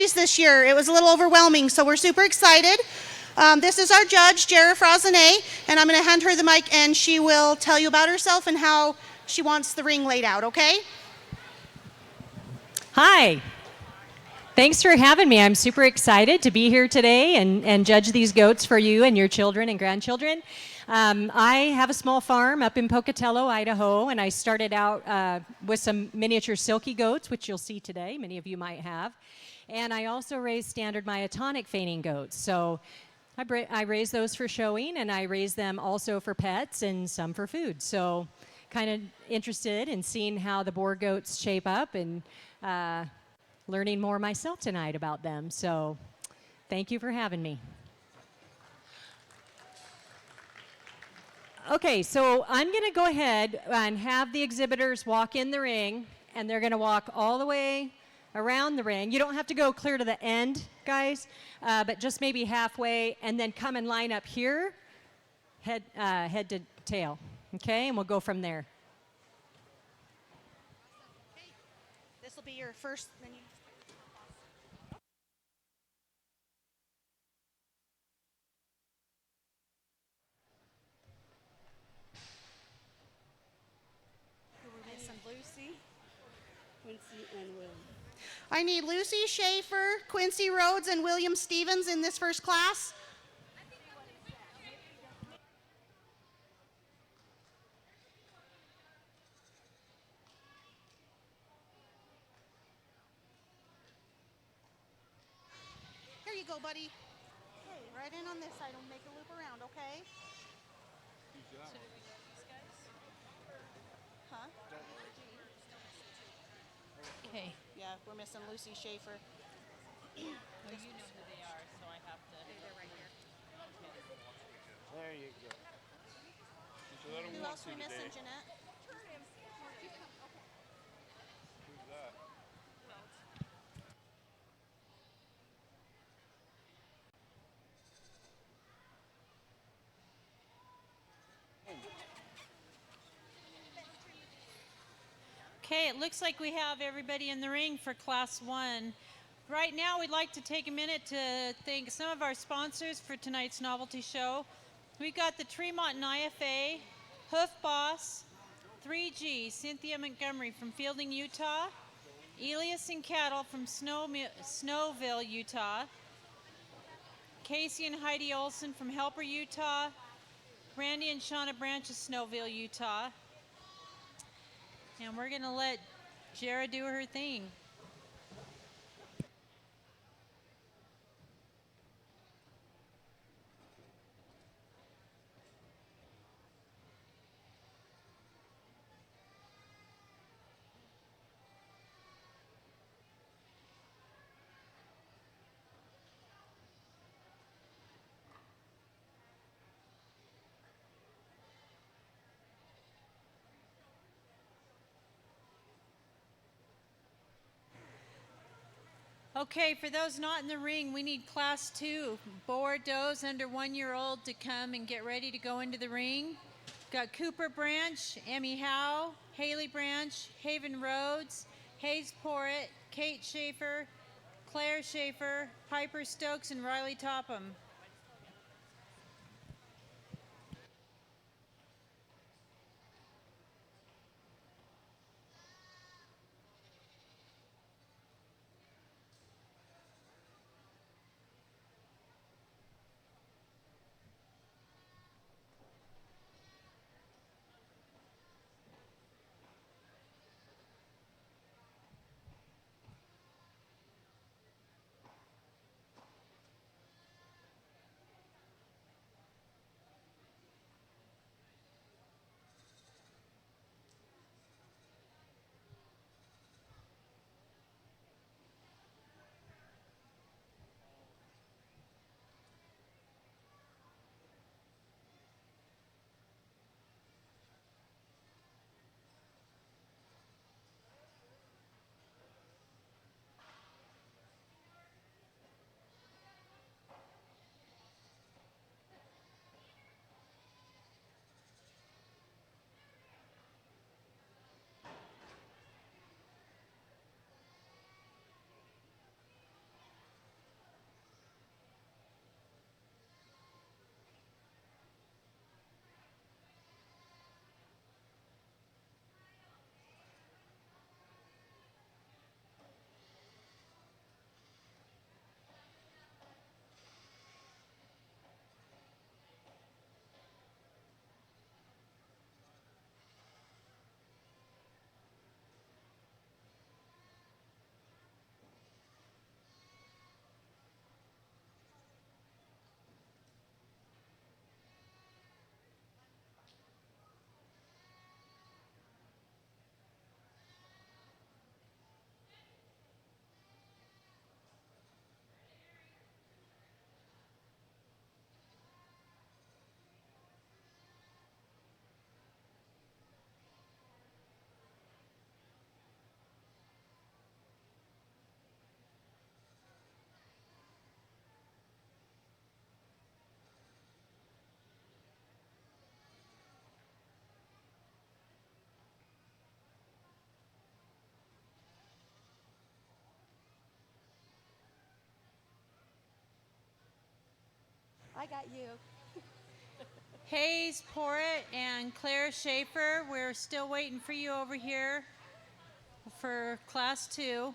this year. It was a little overwhelming, so we're super excited. This is our judge, Jara Frazane, and I'm going to hand her the mic, and she will tell you about herself and how she wants the ring laid out, okay? Hi. Thanks for having me. I'm super excited to be here today and judge these goats for you and your children and grandchildren. I have a small farm up in Pocatello, Idaho, and I started out with some miniature silky goats, which you'll see today. Many of you might have. And I also raise standard myotonic fainting goats. So I raise those for showing, and I raise them also for pets and some for food. So kind of interested in seeing how the boar goats shape up and learning more myself tonight about them. So thank you for having me. Okay, so I'm going to go ahead and have the exhibitors walk in the ring, and they're going to walk all the way around the ring. You don't have to go clear to the end, guys, but just maybe halfway, and then come and line up here, head to tail. Okay, and we'll go from there. Okay. This will be your first menu. Lucy, Quincy, and Will. I need Lucy Schaefer, Quincy Rhodes, and William Stevens in this first class. Here you go, buddy. Hey, right in on this side. Don't make a loop around, okay? So do we know these guys? Huh? Okay. Yeah, we're missing Lucy Schaefer. Oh, you know who they are, so I have to. They're right here. There you go. Who else we missing, Jeanette? Who's that? Okay, it looks like we have everybody in the ring for Class 1. Right now, we'd like to take a minute to thank some of our sponsors for tonight's novelty show. We've got the Tremont and IFA, Hoof Boss, 3G, Cynthia Montgomery from Fielding, Utah, Elias and Cattle from Snowville, Utah, Casey and Heidi Olson from Helper, Utah, Randy and Shauna Branch of Snowville, Utah. And we're going to let Jara do her thing. Okay, for those not in the ring, we need Class 2, boar does under 1 year old to come and get ready to go into the ring. Got Cooper Branch, Emmy Howe, Haley Branch, Haven Rhodes, Hayes Porritt, Kate Schaefer, Claire Schaefer, Piper Stokes, and Riley Topham. I got you. Hayes Porritt and Claire Schaefer, we're still waiting for you over here for class 2.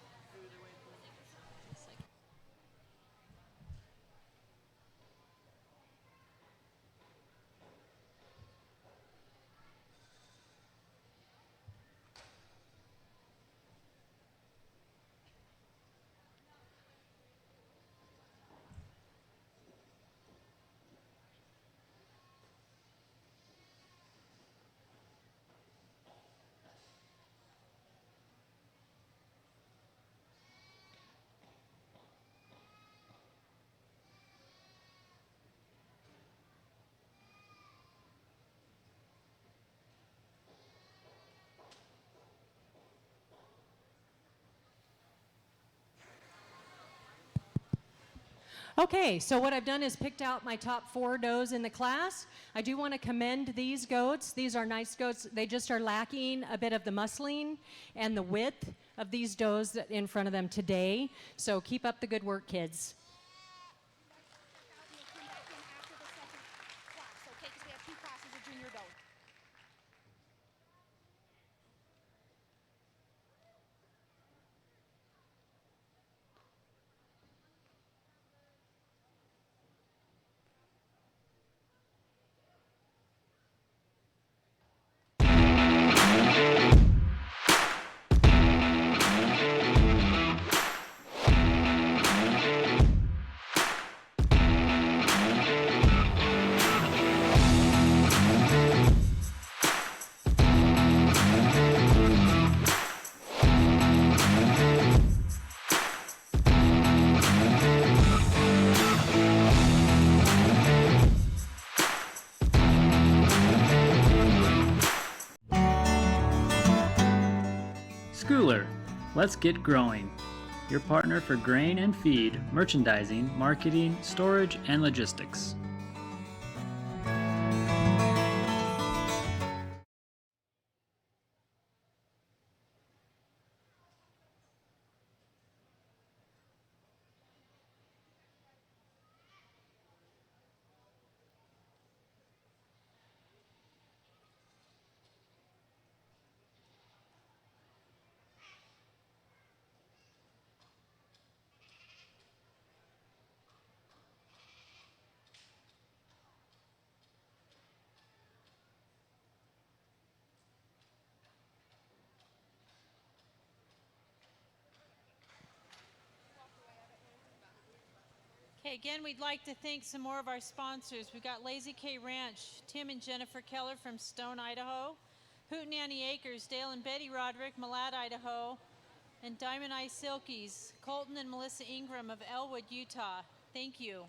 Okay, so what I've done is picked out my top 4 does in the class. I do want to commend these goats. These are nice goats. They just are lacking a bit of the muscling and the width of these does that in front of them today. So keep up the good work, kids. We'll come back in after the second class, okay? Because we have 2 classes of junior doe. Schooler, let's get growing. Your partner for grain and feed, merchandising, marketing, storage, and logistics. Okay, again, we'd like to thank some more of our sponsors. We've got Lazy K Ranch, Tim and Jennifer Keller from Stone, Idaho, Hootenanny Acres, Dale and Betty Roderick, Malad, Idaho, and Diamond Eye Silkies, Colton and Melissa Ingram of Elwood, Utah. Thank you.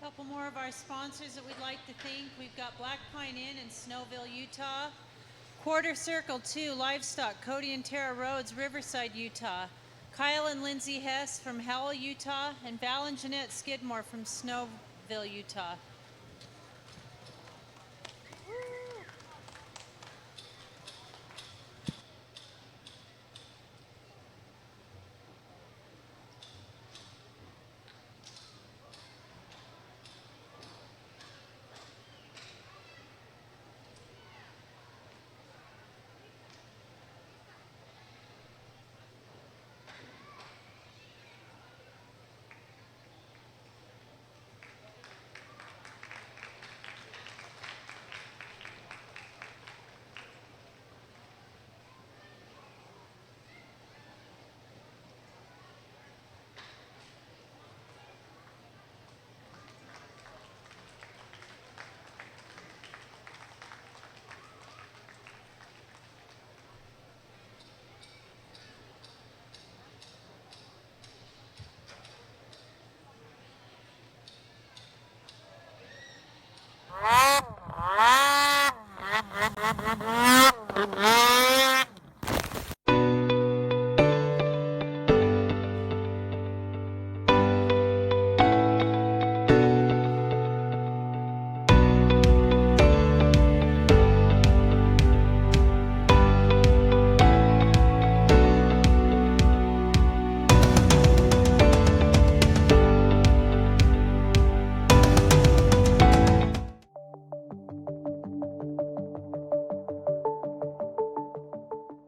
couple more of our sponsors that we'd like to thank. We've got Black Pine Inn in Snowville, Utah. Quarter Circle 2 Livestock, Cody and Tara Rhodes, Riverside, Utah. Kyle and Lindsay Hess from Howell, Utah. And Val and Jeanette Skidmore from Snowville, Utah.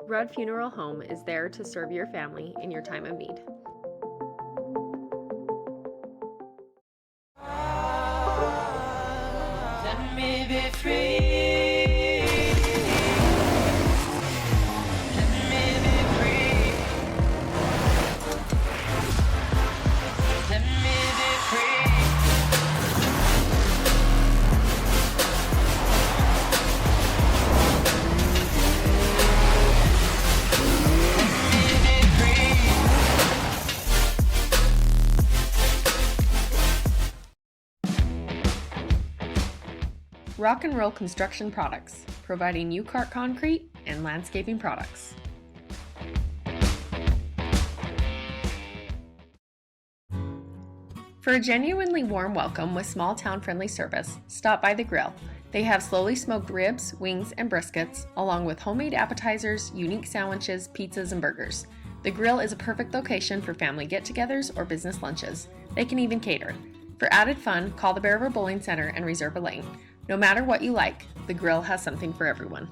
Rudd Funeral Home is there to serve your family in your time of need. Let me be free. Let me be free. Let me be free. Rock and Roll Construction Products, providing U-Cart concrete and landscaping products. For a genuinely warm welcome with small town friendly service, stop by the grill. They have slowly smoked ribs, wings, and briskets, along with homemade appetizers, unique sandwiches, pizzas, and burgers. The grill is a perfect location for family get-togethers or business lunches. They can even cater. For added fun, call the Bear River Bowling Center and reserve a lane. No matter what you like, the grill has something for everyone.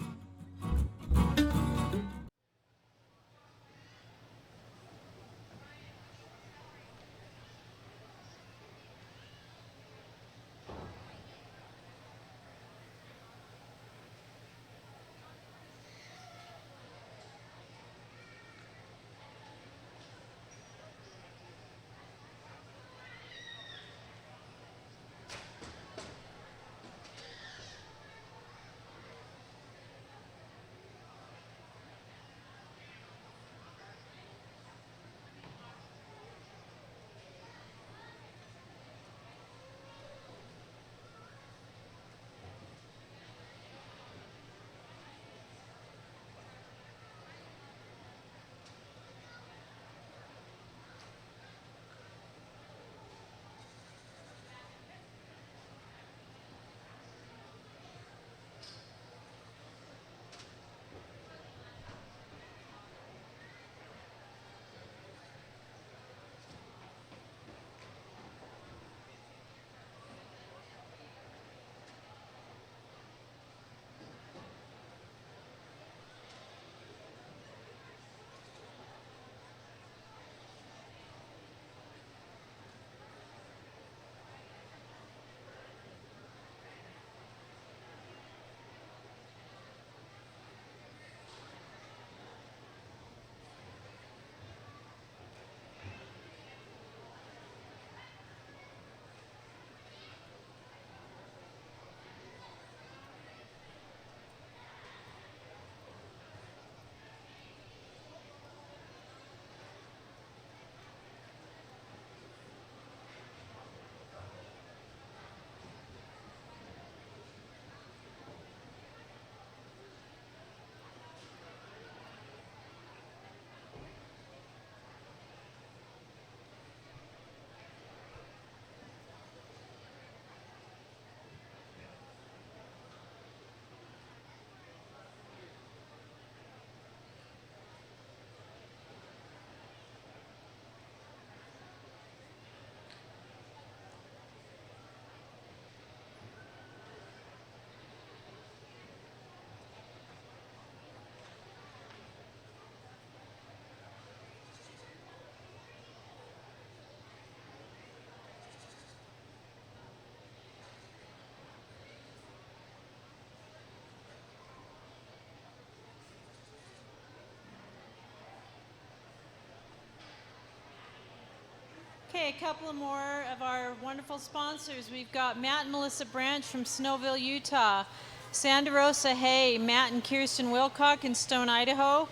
Okay, a couple more of our wonderful sponsors. We've got Matt and Melissa Branch from Snowville, Utah. Santa Rosa Hay, Matt and Kirsten Wilcock in Stone, Idaho.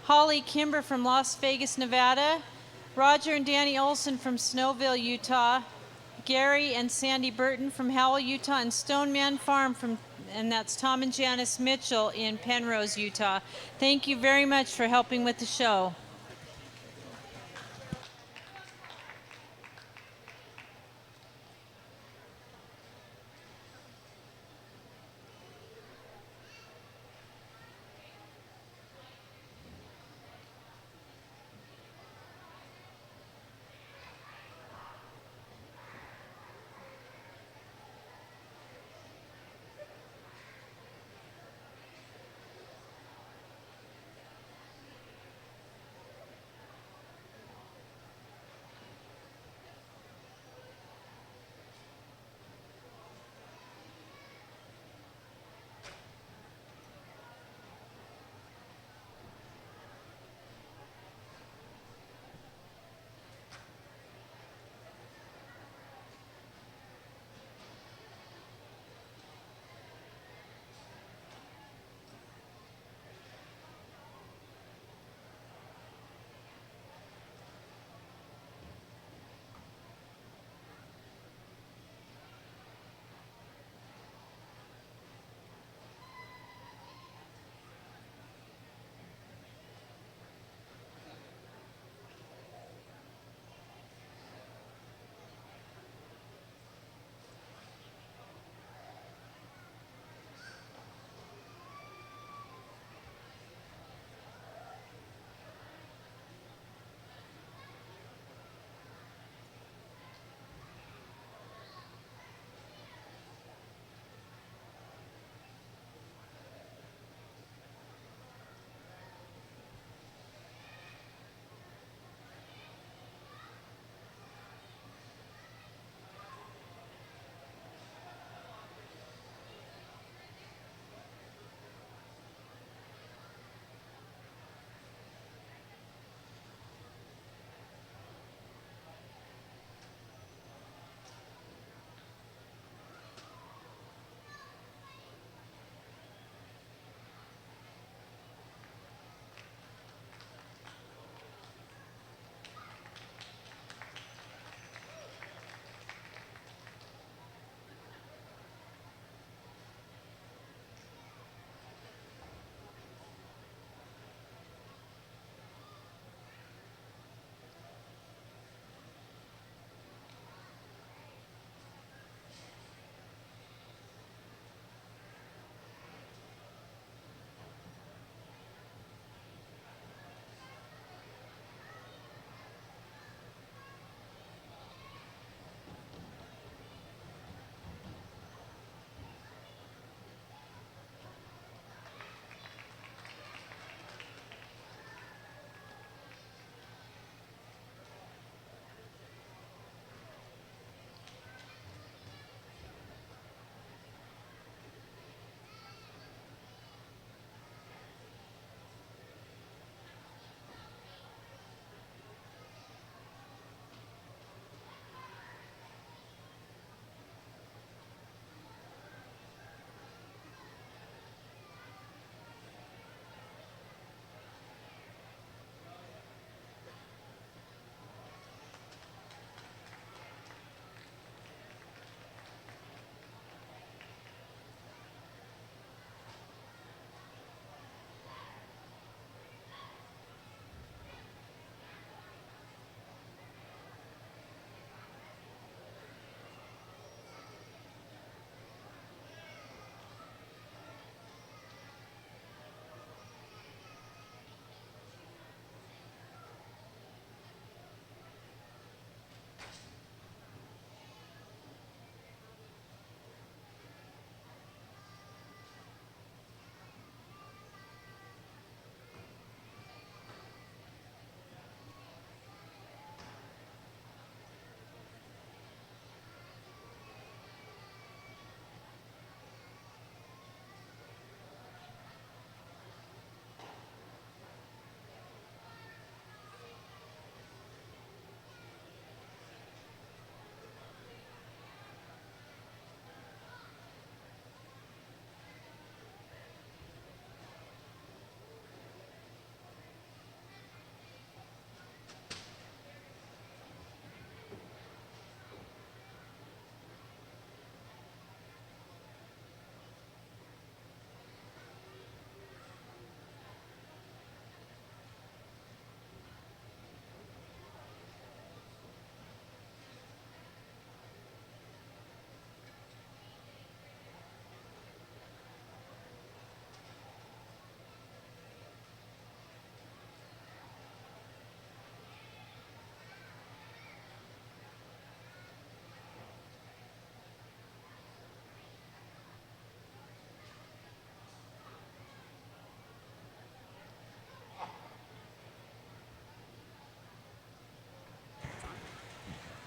Holly Kimber from Las Vegas, Nevada. Roger and Danny Olson from Snowville, Utah. Gary and Sandy Burton from Howell, Utah, and Stoneman Farm and that's Tom and Janice Mitchell in Penrose, Utah. Thank you very much for helping with the show.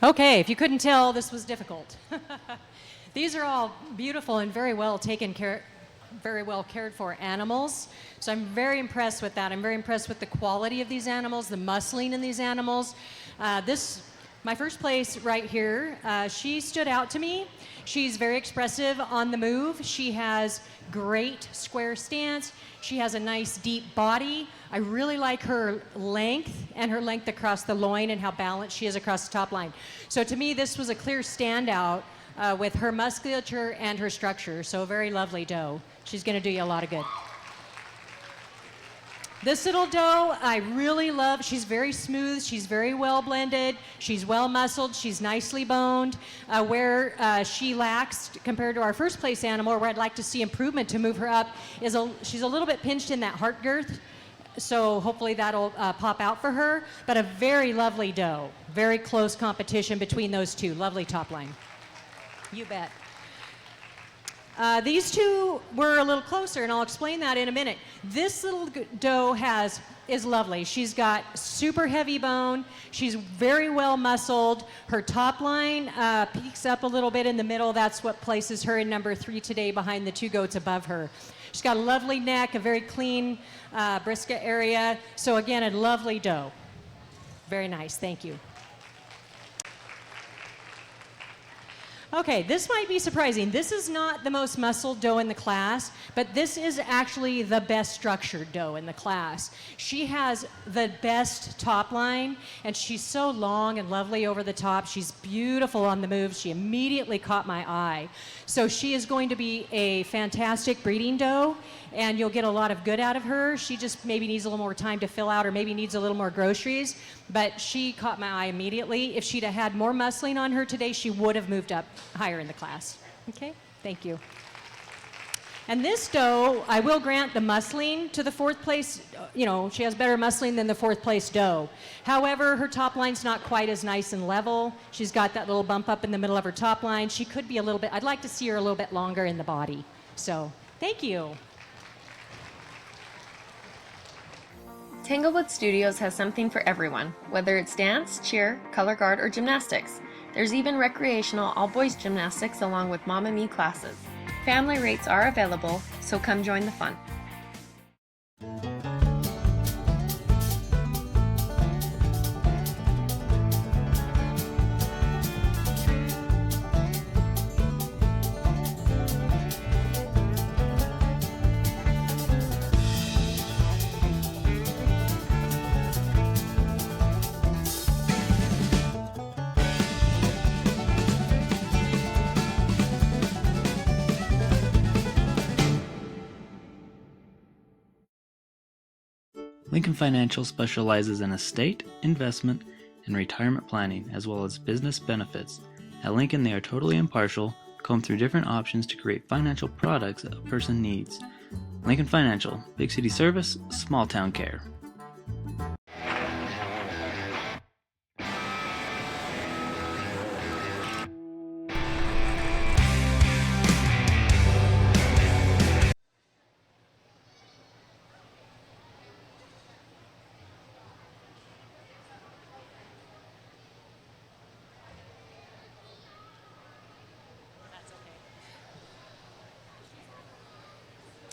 Okay, if you couldn't tell, this was difficult. These are all beautiful and very well very well cared for animals. So I'm very impressed with that. I'm very impressed with the quality of these animals, the muscling in these animals. My first place right here, she stood out to me. She's very expressive on the move. She has great square stance. She has a nice deep body. I really like her length and her length across the loin and how balanced she is across the top line. So to me, this was a clear standout with her musculature and her structure. So a very lovely doe. She's going to do you a lot of good. This little doe, I really love. She's very smooth. She's very well blended. She's well muscled. She's nicely boned. Where she lacks compared to our first place animal, or where I'd like to see improvement to move her up, is she's a little bit pinched in that heart girth. So hopefully that'll pop out for her. But a very lovely doe. Very close competition between those two. Lovely top line. You bet. These two were a little closer, and I'll explain that in a minute. This little doe is lovely. She's got super heavy bone. She's very well muscled. Her top line peaks up a little bit in the middle. That's what places her in number 3 today behind the 2 goats above her. She's got a lovely neck, a very clean brisket area. So again, a lovely doe. Very nice. Thank you. Okay, this might be surprising. This is not the most muscled doe in the class, but this is actually the best structured doe in the class. She has the best top line, and she's so long and lovely over the top. She's beautiful on the move. She immediately caught my eye. So she is going to be a fantastic breeding doe, and you'll get a lot of good out of her. She just maybe needs a little more time to fill out, or maybe needs a little more groceries, but she caught my eye immediately. If she'd have had more muscling on her today, she would have moved up higher in the class. Okay, thank you. And this doe, I will grant the muscling to the 4th place, she has better muscling than the 4th place doe. However, her top line's not quite as nice and level. She's got that little bump up in the middle of her top line. She could be I'd like to see her a little bit longer in the body. So, thank you. Tanglewood Studios has something for everyone, whether it's dance, cheer, color guard, or gymnastics. There's even recreational all-boys gymnastics along with Mamma Me classes. Family rates are available, so come join the fun. Lincoln Financial specializes in estate, investment, and retirement planning, as well as business benefits. At Lincoln, they are totally impartial, comb through different options to create financial products that a person needs. Lincoln Financial, big city service, small town care.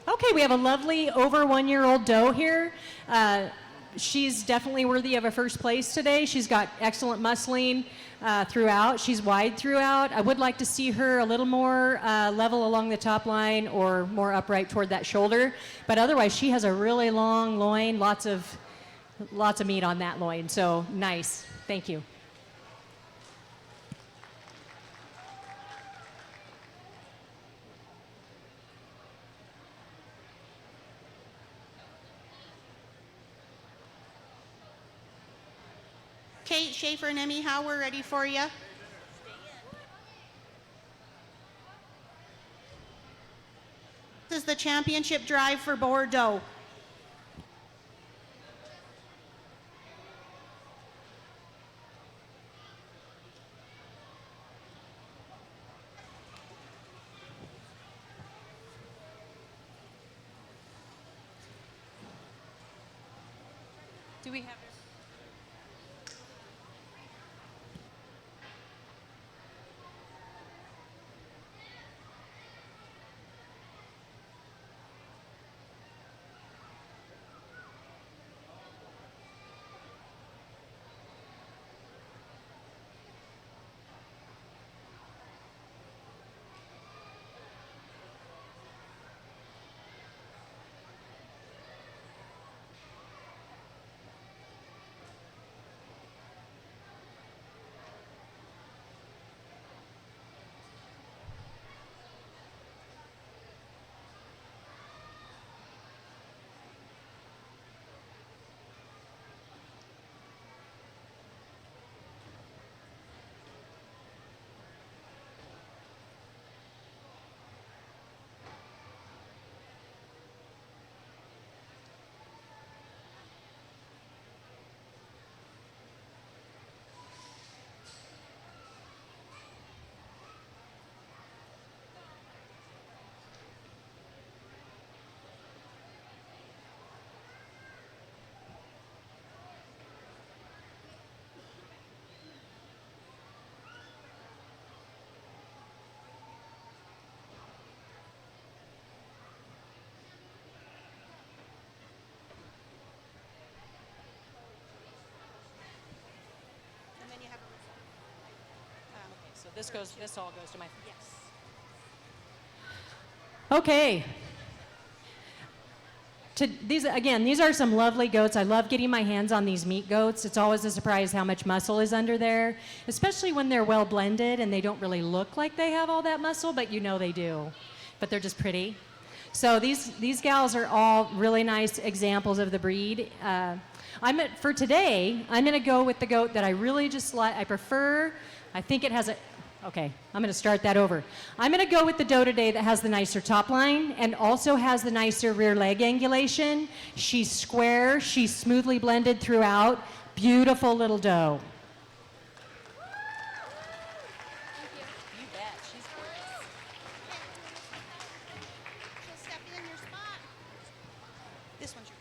Okay, we have a lovely over 1-year-old doe here. She's definitely worthy of a first place today. She's got excellent muscling throughout. She's wide throughout. I would like to see her a little more level along the top line or more upright toward that shoulder. But otherwise, she has a really long loin, lots of meat on that loin. So nice. Thank you. Kate, Schaefer, and Emmy, how we're ready for you. This is the championship drive for Bordeaux. Do we have This all goes to my. Yes. Okay. These are some lovely goats. I love getting my hands on these meat goats. It's always a surprise how much muscle is under there, especially when they're well blended and they don't really look like they have all that muscle, but you know they do. But they're just pretty. So these gals are all really nice examples of the breed. For today, I'm going to go with the goat that I really just like. I prefer. I think it has a. Okay, I'm going to start that over. I'm going to go with the doe today that has the nicer top line and also has the nicer rear leg angulation. She's square. She's smoothly blended throughout. Beautiful little doe. You bet. She's gorgeous. She'll step in your spot. This one's yours.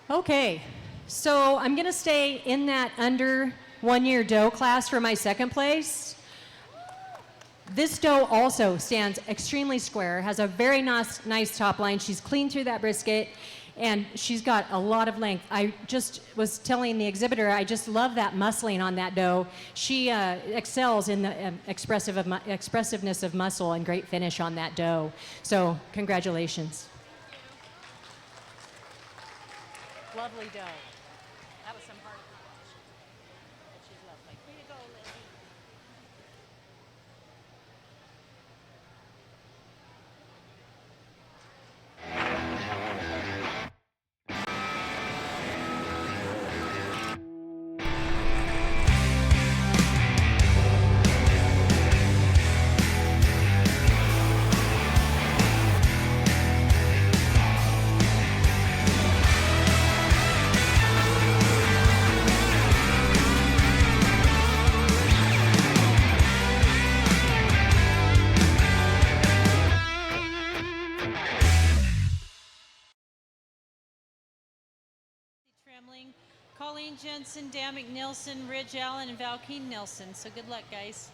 Okay, so I'm going to stay in that under 1 year doe class for my second place. This doe also stands extremely square, has a very nice top line. She's clean through that brisket, and she's got a lot of length. I just was telling the exhibitor, I just love that muscling on that doe. She excels in the expressiveness of muscle and great finish on that doe. So congratulations. Lovely doe. That was some hard competition. But she's lovely. Way to go, Lizzie. Trembling, Colleen Jensen, Dan McNilson, Ridge Allen, and Valkeen Nilsson. So good luck, guys.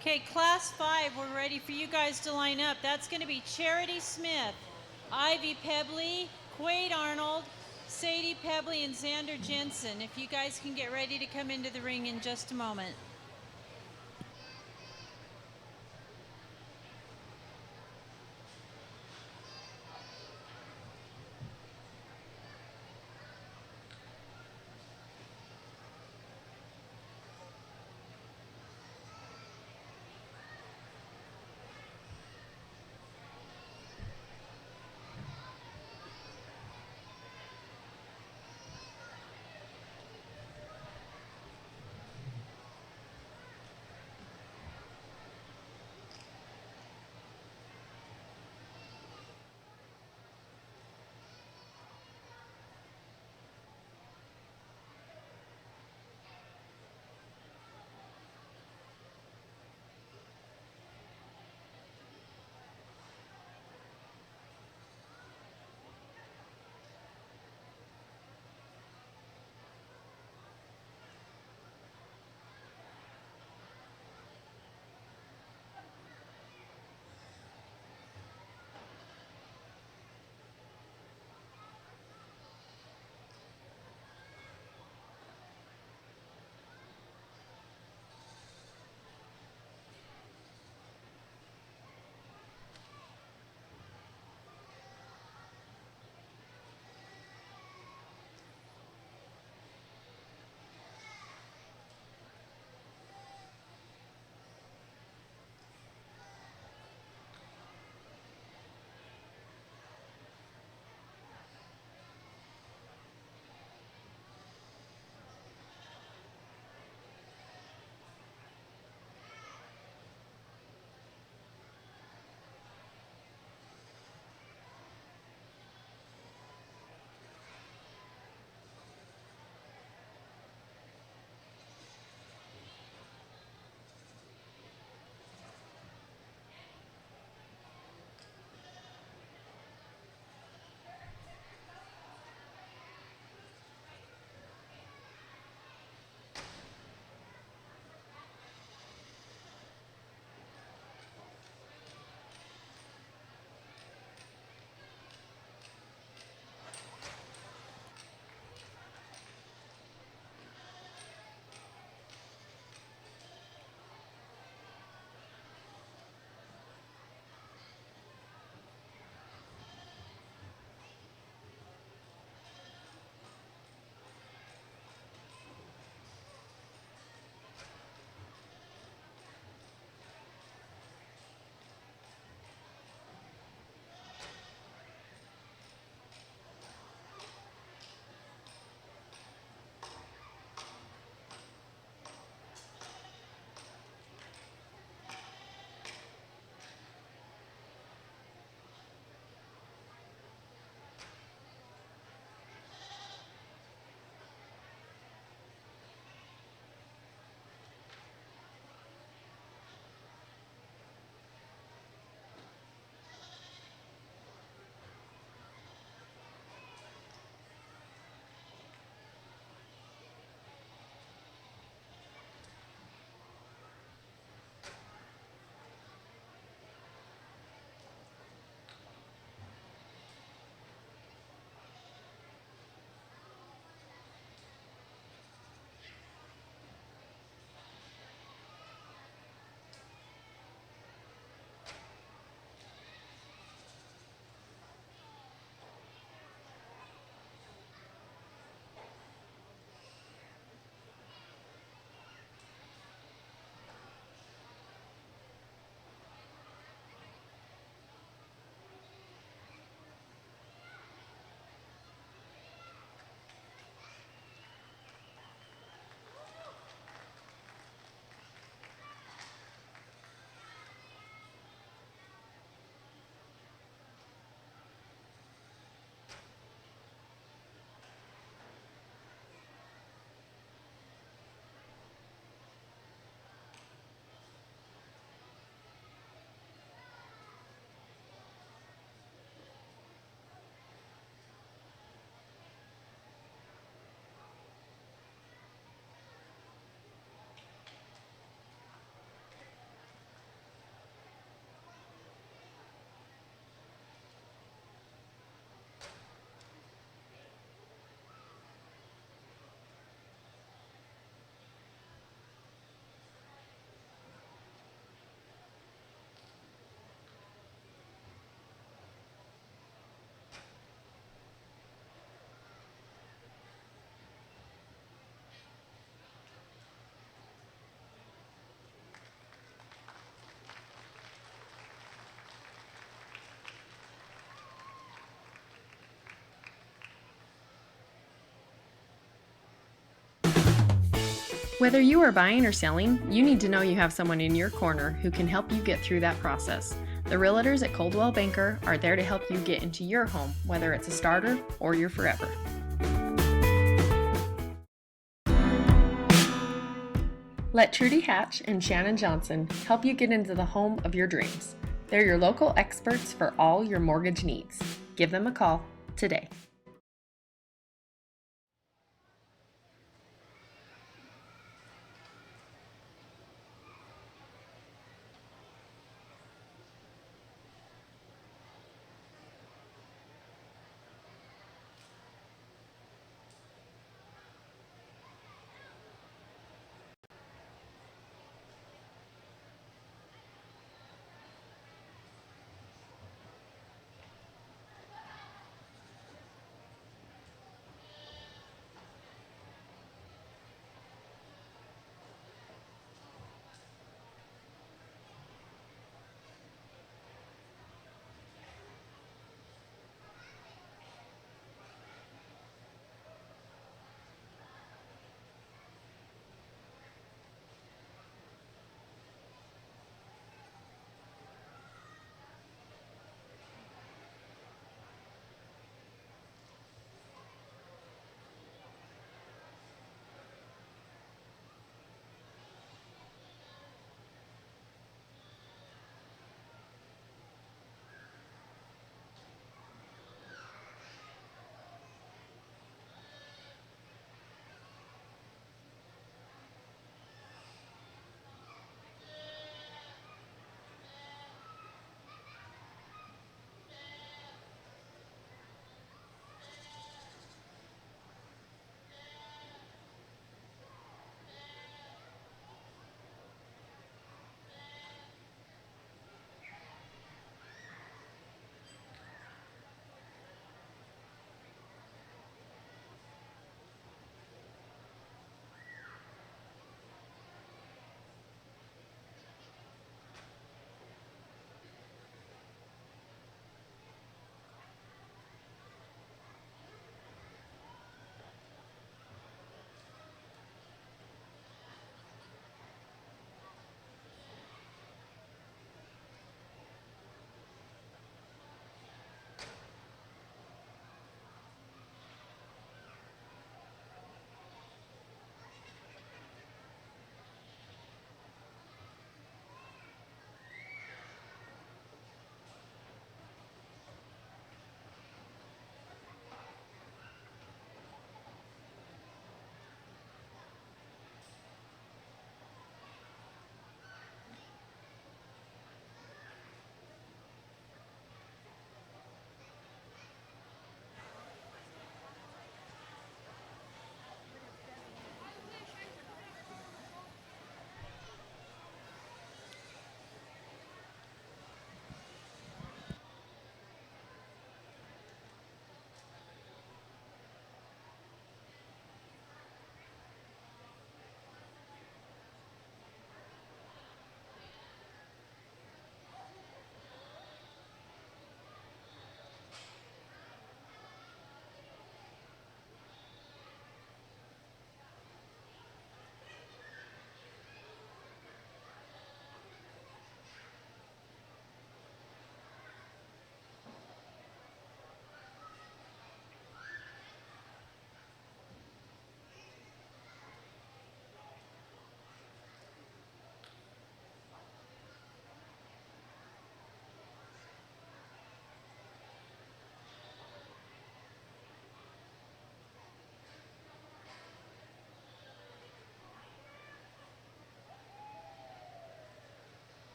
Okay, class 5, we're ready for you guys to line up. That's going to be Charity Smith, Ivy Pebley, Quaid Arnold, Sadie Pebley, and Xander Jensen. If you guys can get ready to come into the ring in just a moment. Whether you are buying or selling, you need to know you have someone in your corner who can help you get through that process. The realtors at Coldwell Banker are there to help you get into your home, whether it's a starter or your forever. Let Trudy Hatch and Shannon Johnson help you get into the home of your dreams. They're your local experts for all your mortgage needs. Give them a call today.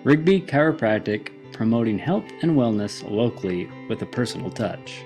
Rigby Chiropractic, promoting health and wellness locally with a personal touch.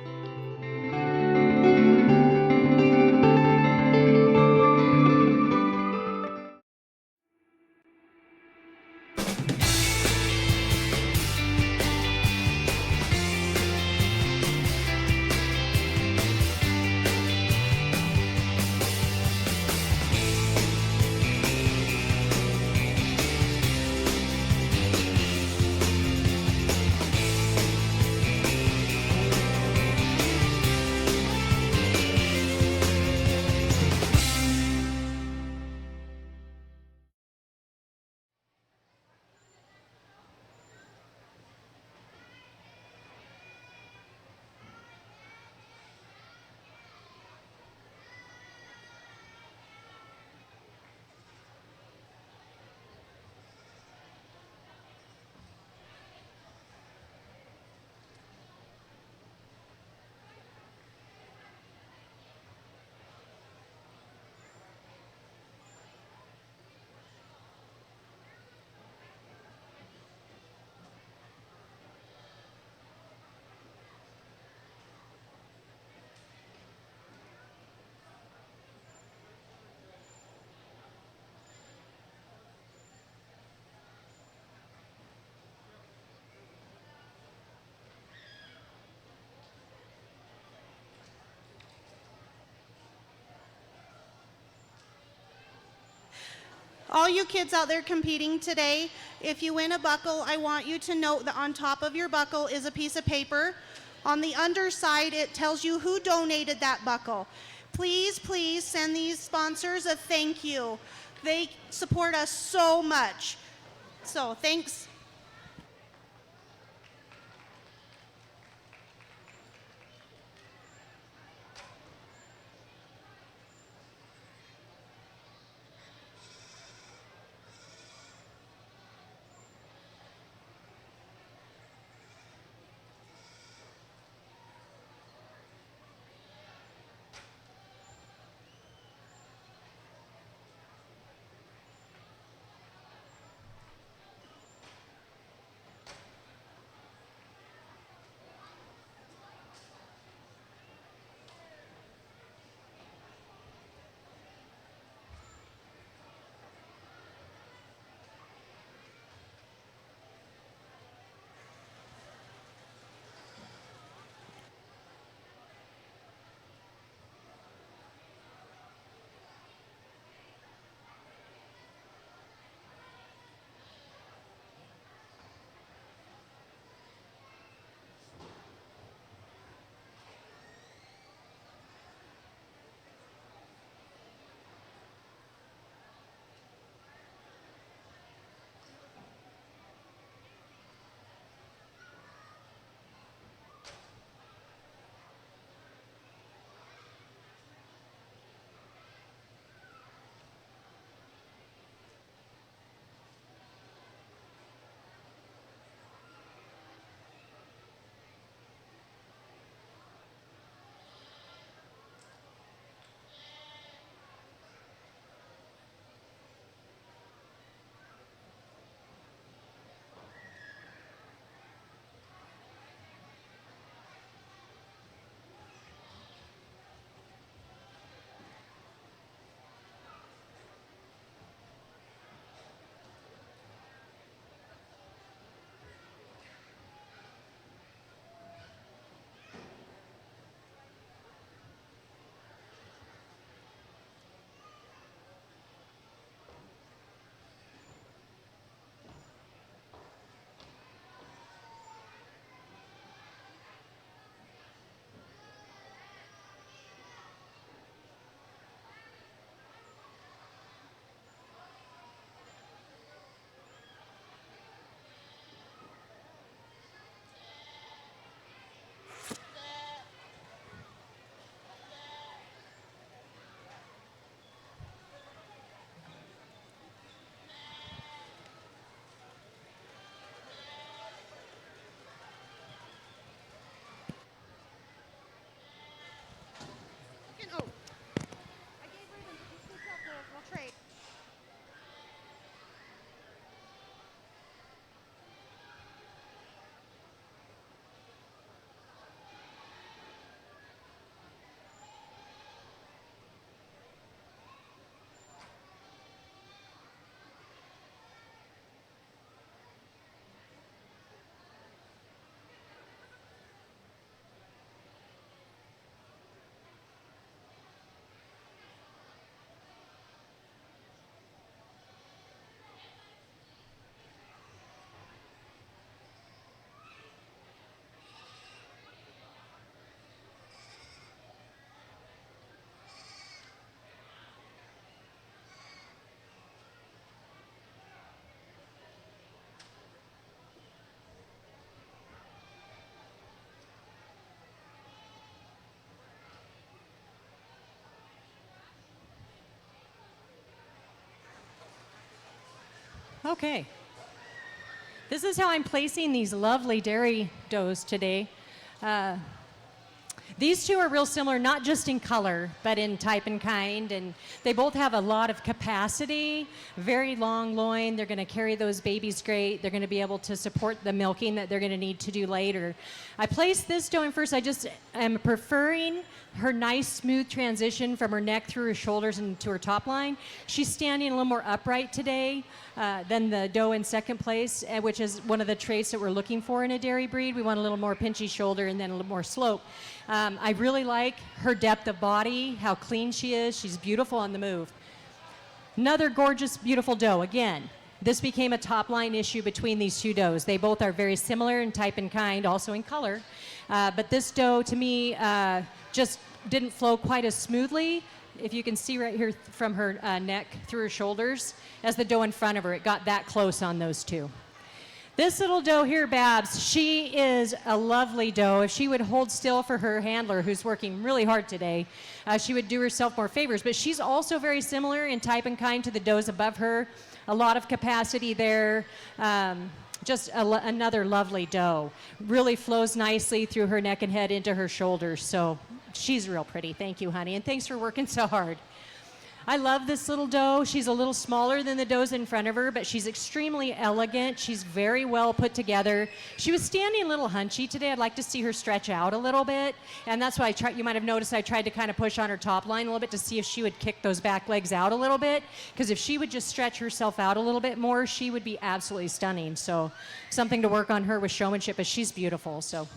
All you kids out there competing today, if you win a buckle, I want you to note that on top of your buckle is a piece of paper. On the underside, it tells you who donated that buckle. Please, please send these sponsors a thank you. They support us so much. So thanks. Okay. This is how I'm placing these lovely dairy does today. Uh, These two are real similar, not just in color, but in type and kind. And they both have a lot of capacity, very long loin. They're going to carry those babies great. They're going to be able to support the milking that they're going to need to do later. I placed this doe in first. I just am preferring her nice, smooth transition from her neck through her shoulders and to her top line. She's standing a little more upright today than the doe in second place, which is one of the traits that we're looking for in a dairy breed. We want a little more pinchy shoulder and then a little more slope. I really like her depth of body, how clean she is. She's beautiful on the move. Another gorgeous, beautiful doe. Again, this became a top line issue between these two does. They both are very similar in type and kind, also in color. But this doe, to me, just didn't flow quite as smoothly. If you can see right here from her neck through her shoulders, as the doe in front of her, it got that close on those two. This little doe here, Babs, she is a lovely doe. If she would hold still for her handler, who's working really hard today, she would do herself more favors. But she's also very similar in type and kind to the does above her. A lot of capacity there. Just another lovely doe. Really flows nicely through her neck and head into her shoulders. So she's real pretty. Thank you, honey. And thanks for working so hard. I love this little doe. She's a little smaller than the does in front of her, but she's extremely elegant. She's very well put together. She was standing a little hunchy today. I'd like to see her stretch out a little bit. And that's why you might have noticed I tried to kind of push on her top line a little bit to see if she would kick those back legs out a little bit. Because if she would just stretch herself out a little bit more, she would be absolutely stunning. So something to work on her with showmanship, but she's beautiful. So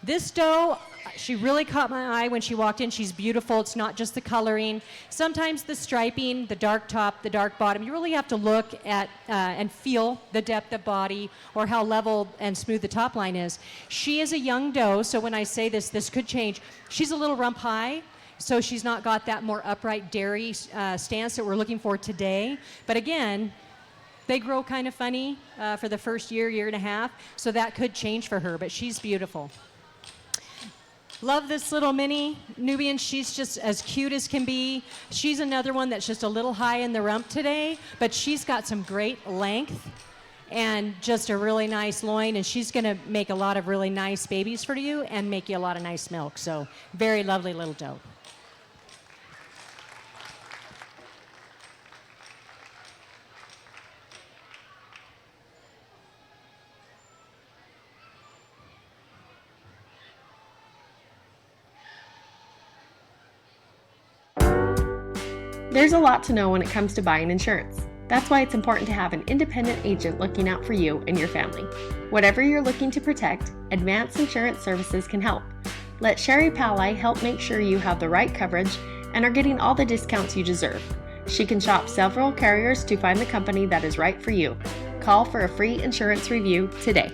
this doe, she really caught my eye when she walked in. She's beautiful. It's not just the coloring. Sometimes the striping, the dark top, the dark bottom, you really have to look at and feel the depth of body or how level and smooth the top line is. She is a young doe, so when I say this could change. She's a little rump high, so she's not got that more upright dairy stance that we're looking for today. But again, they grow kind of funny for the first year and a half, so that could change for her, but she's beautiful. Love this little mini Nubian. She's just as cute as can be. She's another one that's just a little high in the rump today, but she's got some great length and just a really nice loin, and she's going to make a lot of really nice babies for you and make you a lot of nice milk. So very lovely little doe. There's a lot to know when it comes to buying insurance. That's why it's important to have an independent agent looking out for you and your family. Whatever you're looking to protect, Advanced Insurance Services can help. Let Sherry Pally help make sure you have the right coverage and are getting all the discounts you deserve. She can shop several carriers to find the company that is right for you. Call for a free insurance review today.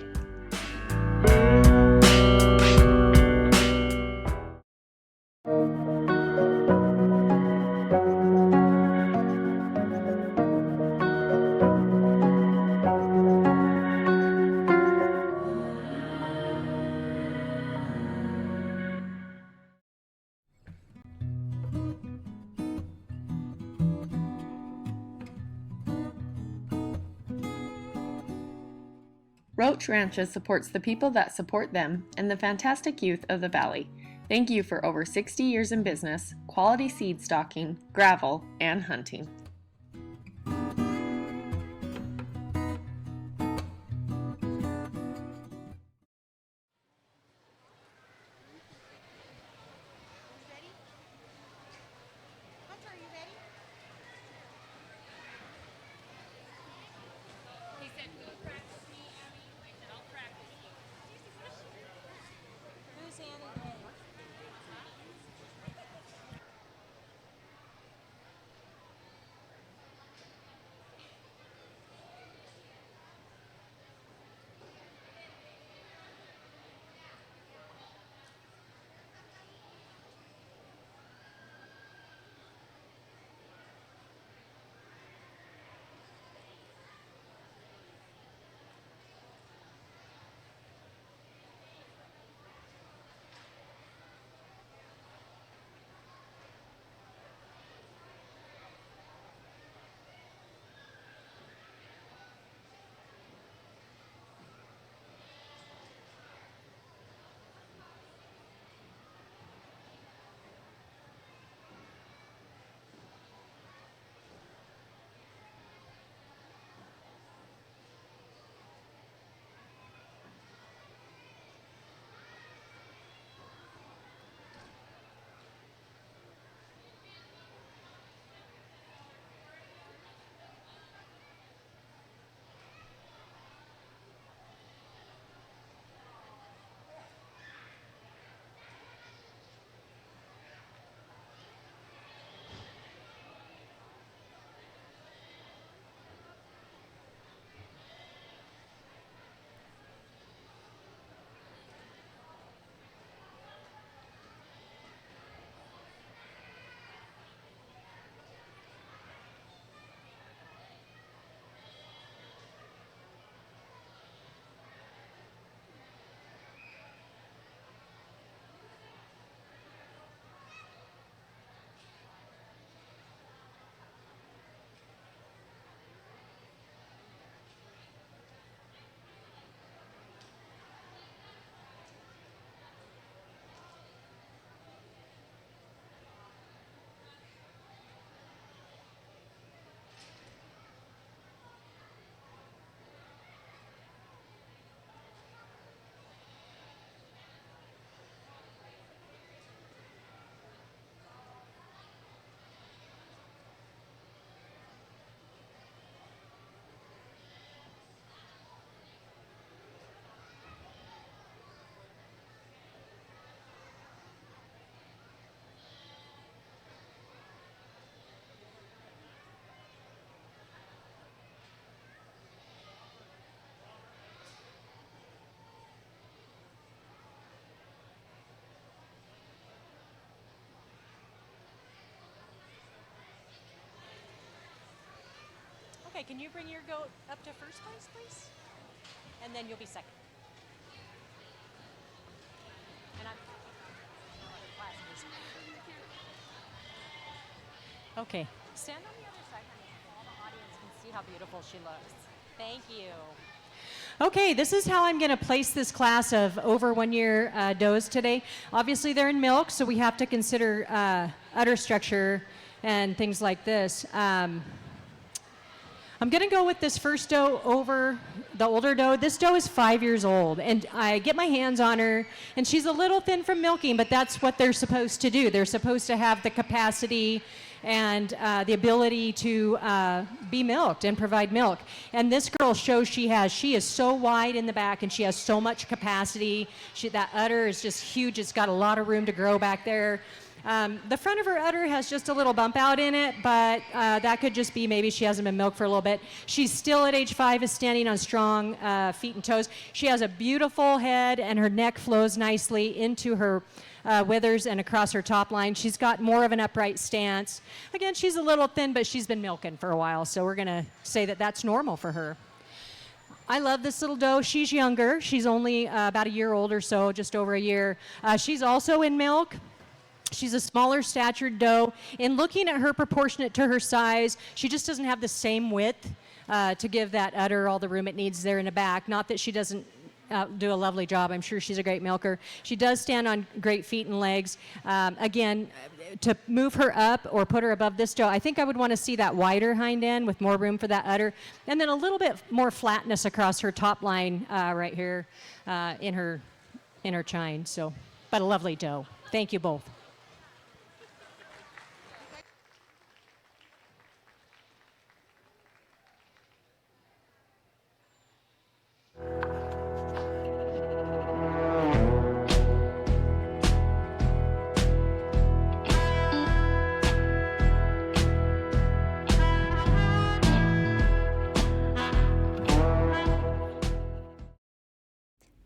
Roach Ranches supports the people that support them and the fantastic youth of the Valley. Thank you for over 60 years in business, quality seed stocking, gravel, and hunting. Okay, can you bring your goat up to first place, please? And then you'll be second. And okay. Stand on the other side, honey, so all the audience can see how beautiful she looks. Thank you. Okay, this is how I'm going to place this class of over 1 year does today. Obviously, they're in milk, so we have to consider udder structure and things like this. I'm going to go with this first doe over the older doe. This doe is 5 years old, and I get my hands on her, and she's a little thin from milking, but that's what they're supposed to do. They're supposed to have the capacity and the ability to be milked and provide milk. And this girl shows she has. She is so wide in the back, and she has so much capacity. That udder is just huge. It's got a lot of room to grow back there. The front of her udder has just a little bump out in it, but that could just be maybe she hasn't been milked for a little bit. She's still at age 5 is standing on strong feet and toes. She has a beautiful head, and her neck flows nicely into her withers and across her top line. She's got more of an upright stance. Again, she's a little thin, but she's been milking for a while, so we're going to say that that's normal for her. I love this little doe. She's younger. She's only about a year old or so, just over a year. She's also in milk. She's a smaller statured doe. In looking at her proportionate to her size, she just doesn't have the same width to give that udder all the room it needs there in the back. Not that she doesn't do a lovely job. I'm sure she's a great milker. She does stand on great feet and legs. Again, to move her up or put her above this doe, I think I would want to see that wider hind end with more room for that udder, and then a little bit more flatness across her top line right here in her chine. So, but a lovely doe. Thank you both.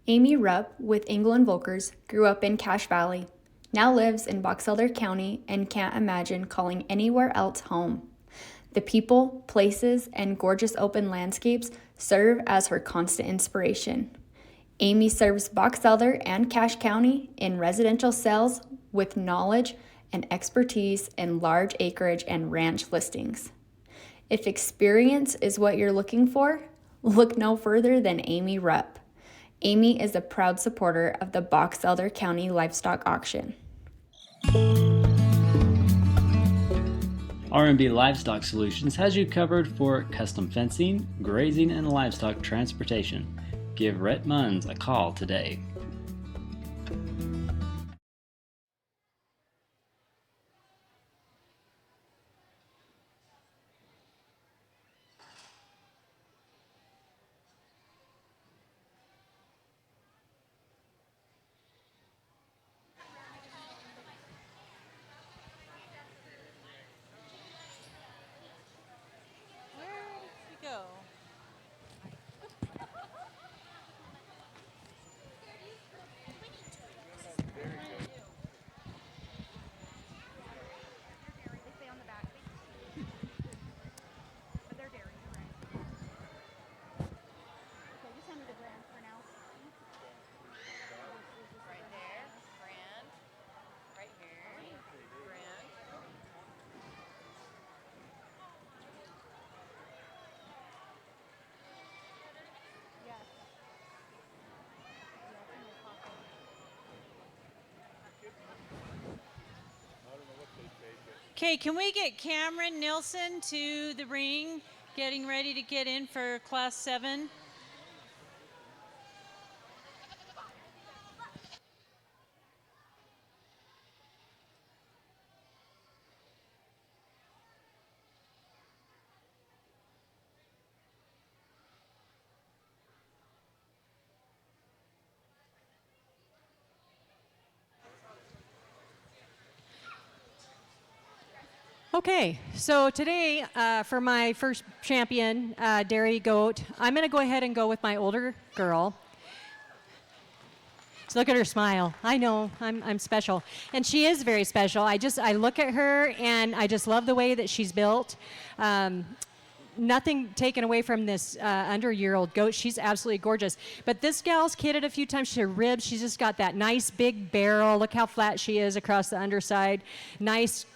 Amy Rupp with England Volkers grew up in Cache Valley, now lives in Box Elder County, and can't imagine calling anywhere else home. The people, places, and gorgeous open landscapes serve as her constant inspiration. Amy serves Box Elder and Cache County in residential sales with knowledge and expertise in large acreage and ranch listings. If experience is what you're looking for, look no further than Amy Rupp. Amy is a proud supporter of the Box Elder County Livestock Auction. R&B Livestock Solutions has you covered for custom fencing, grazing, and livestock transportation. Give Rhett Munns a call today. Go. Right there, Brand. Right here, Brand. Okay, can we get Cameron Nilsson to the ring, getting ready to get in for Class 7? Okay, so today for my first champion dairy goat, I'm going to go ahead and go with my older girl. So look at her smile. I know I'm special, and she is very special. I look at her and I just love the way that she's built. nothing taken away from this under-a-year-old goat. She's absolutely gorgeous. But this gal's kidded a few times. Her ribs, she's just got that nice big barrel. Look how flat she is across the underside. Nice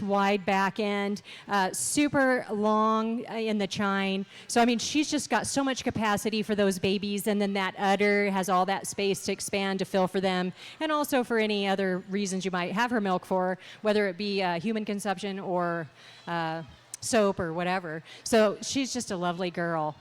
wide back end, super long in the chine. So, I mean, she's just got so much capacity for those babies. And then that udder has all that space to expand, to fill for them. And also for any other reasons you might have her milk for, whether it be human consumption or soap or whatever. So she's just a lovely girl.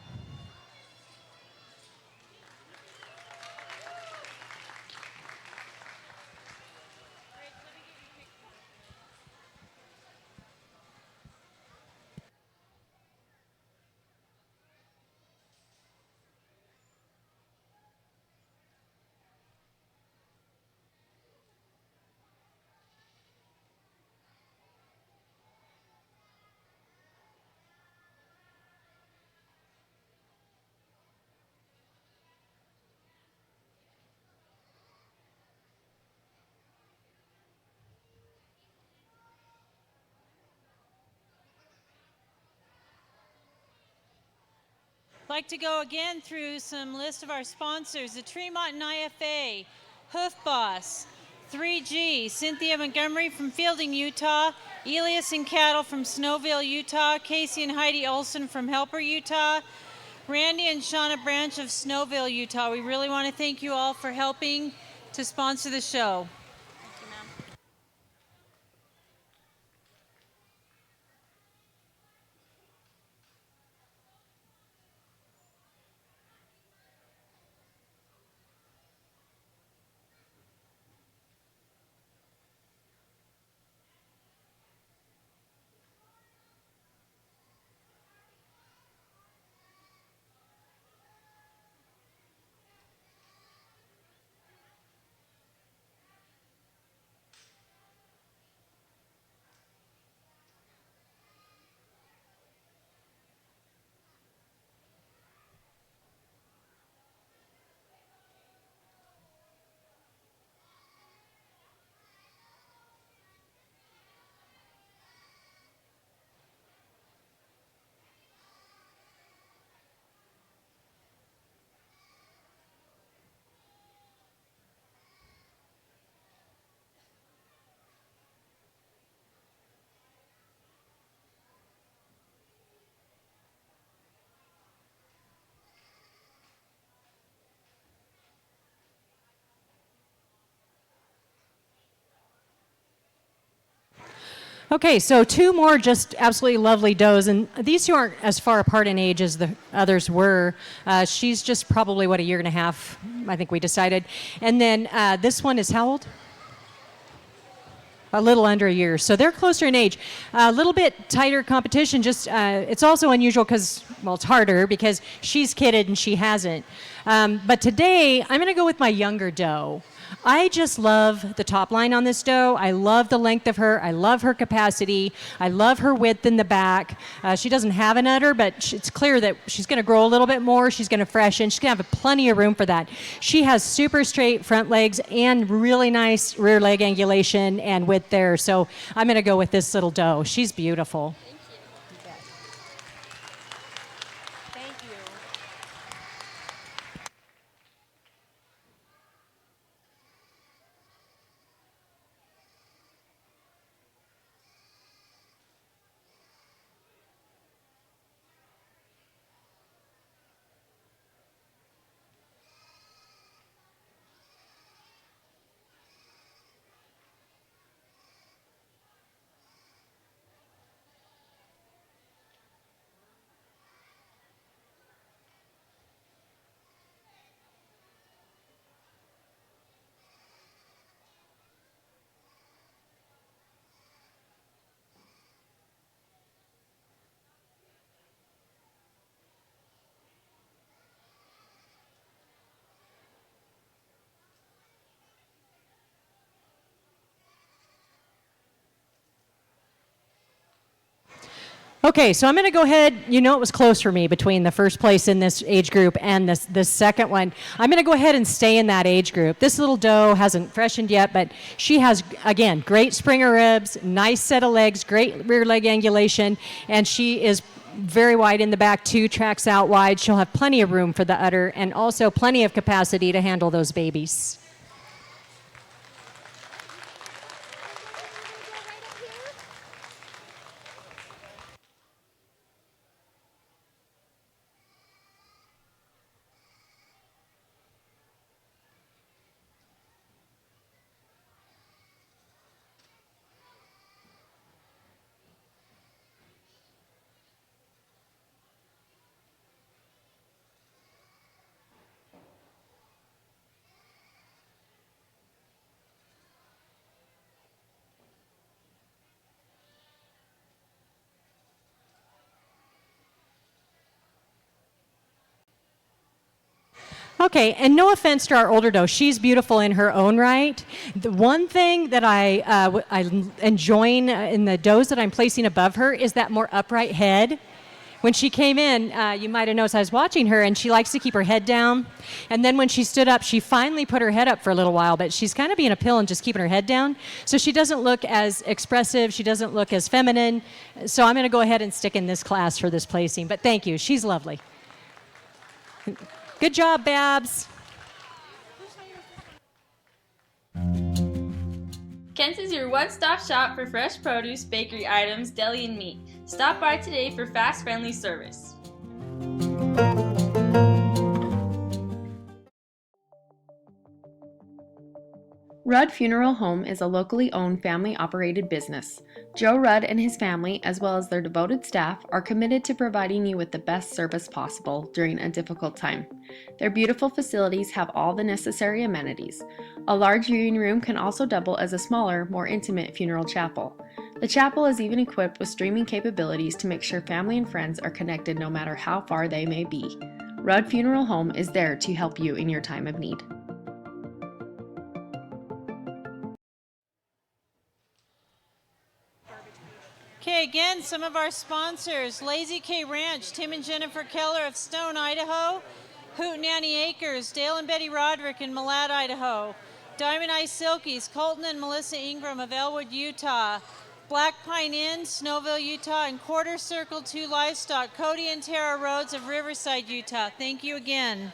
Like to go again through some list of our sponsors: the Tremont and IFA, Hoof Boss, 3G, Cynthia Montgomery from Fielding, Utah, Elias and Cattle from Snowville, Utah, Casey and Heidi Olson from Helper, Utah, Randy and Shauna Branch of Snowville, Utah. We really want to thank you all for helping to sponsor the show. Okay, so two more just absolutely lovely does, and these two aren't as far apart in age as the others were. She's just probably, what, a year and a half, I think we decided. And then this one is how old? A little under a year. So they're closer in age. A little bit tighter competition. Just it's also unusual because, well, it's harder because she's kidded and she hasn't. But today, I'm going to go with my younger doe. I just love the top line on this doe. I love the length of her. I love her capacity. I love her width in the back. She doesn't have an udder, but it's clear that she's going to grow a little bit more. She's going to freshen. She's going to have plenty of room for that. She has super straight front legs and really nice rear leg angulation and width there. So I'm going to go with this little doe. She's beautiful. Okay, so I'm going to go ahead. You know, it was close for me between the first place in this age group and this second one. I'm going to go ahead and stay in that age group. This little doe hasn't freshened yet, but she has, again, great springer ribs, nice set of legs, great rear leg angulation, and she is very wide in the back, 2 tracks out wide. She'll have plenty of room for the udder and also plenty of capacity to handle those babies. Okay, and no offense to our older doe, she's beautiful in her own right. The one thing that I enjoying in the does that I'm placing above her is that more upright head. When she came in, you might have noticed I was watching her, and she likes to keep her head down. And then when she stood up, she finally put her head up for a little while, but she's kind of being a pill and just keeping her head down. So she doesn't look as expressive. She doesn't look as feminine. So I'm going to go ahead and stick in this class for this placing. But thank you. She's lovely. Good job, Babs. Kent's is your one-stop shop for fresh produce, bakery items, deli, and meat. Stop by today for fast, friendly service. Rudd Funeral Home is a locally owned family-operated business. Joe Rudd and his family, as well as their devoted staff, are committed to providing you with the best service possible during a difficult time. Their beautiful facilities have all the necessary amenities. A large viewing room can also double as a smaller, more intimate funeral chapel. The chapel is even equipped with streaming capabilities to make sure family and friends are connected no matter how far they may be. Rudd Funeral Home is there to help you in your time of need. Okay, again, some of our sponsors. Lazy K Ranch, Tim and Jennifer Keller of Stone, Idaho. Hootenanny Acres, Dale and Betty Roderick in Malad, Idaho. Diamond Eye Silkies, Colton and Melissa Ingram of Elwood, Utah. Black Pine Inn, Snowville, Utah. And Quarter Circle 2 Livestock, Cody and Tara Rhodes of Riverside, Utah. Thank you again.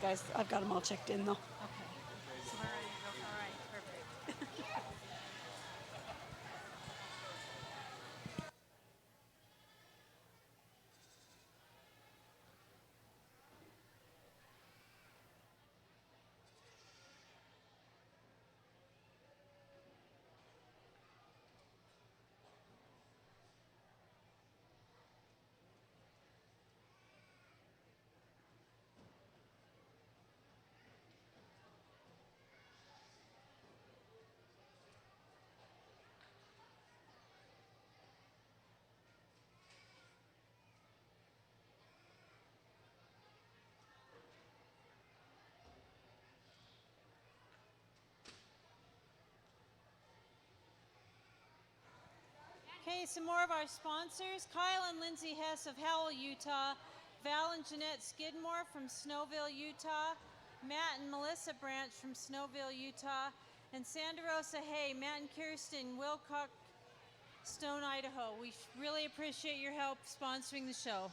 guys, I've got them all checked in though. Okay. So we're ready to go. All right, perfect. Okay, some more of our sponsors. Kyle and Lindsay Hess of Howell, Utah. Val and Jeanette Skidmore from Snowville, Utah. Matt and Melissa Branch from Snowville, Utah. And Santa Rosa Hay, Matt and Kirsten Wilcock, Stone, Idaho. We really appreciate your help sponsoring the show.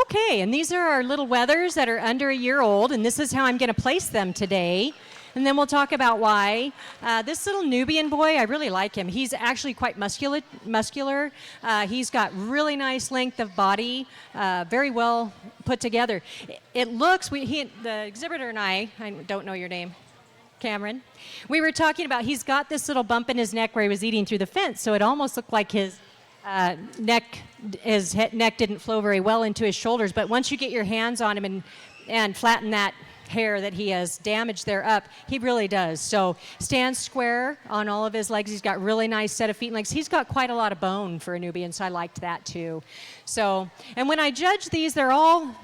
Okay, and these are our little wethers that are under a year old, and this is how I'm going to place them today. And then we'll talk about why. This little Nubian boy, I really like him. He's actually quite muscular. He's got really nice length of body, very well put together. It looks, the exhibitor and I don't know your name, Cameron. We were talking about he's got this little bump in his neck where he was eating through the fence, so it almost looked like his neck didn't flow very well into his shoulders. But once you get your hands on him and flatten that hair that he has damaged there up, he really does. So stands square on all of his legs. He's got really nice set of feet and legs. He's got quite a lot of bone for a Nubian, so I liked that too. So, and when I judge these, they're all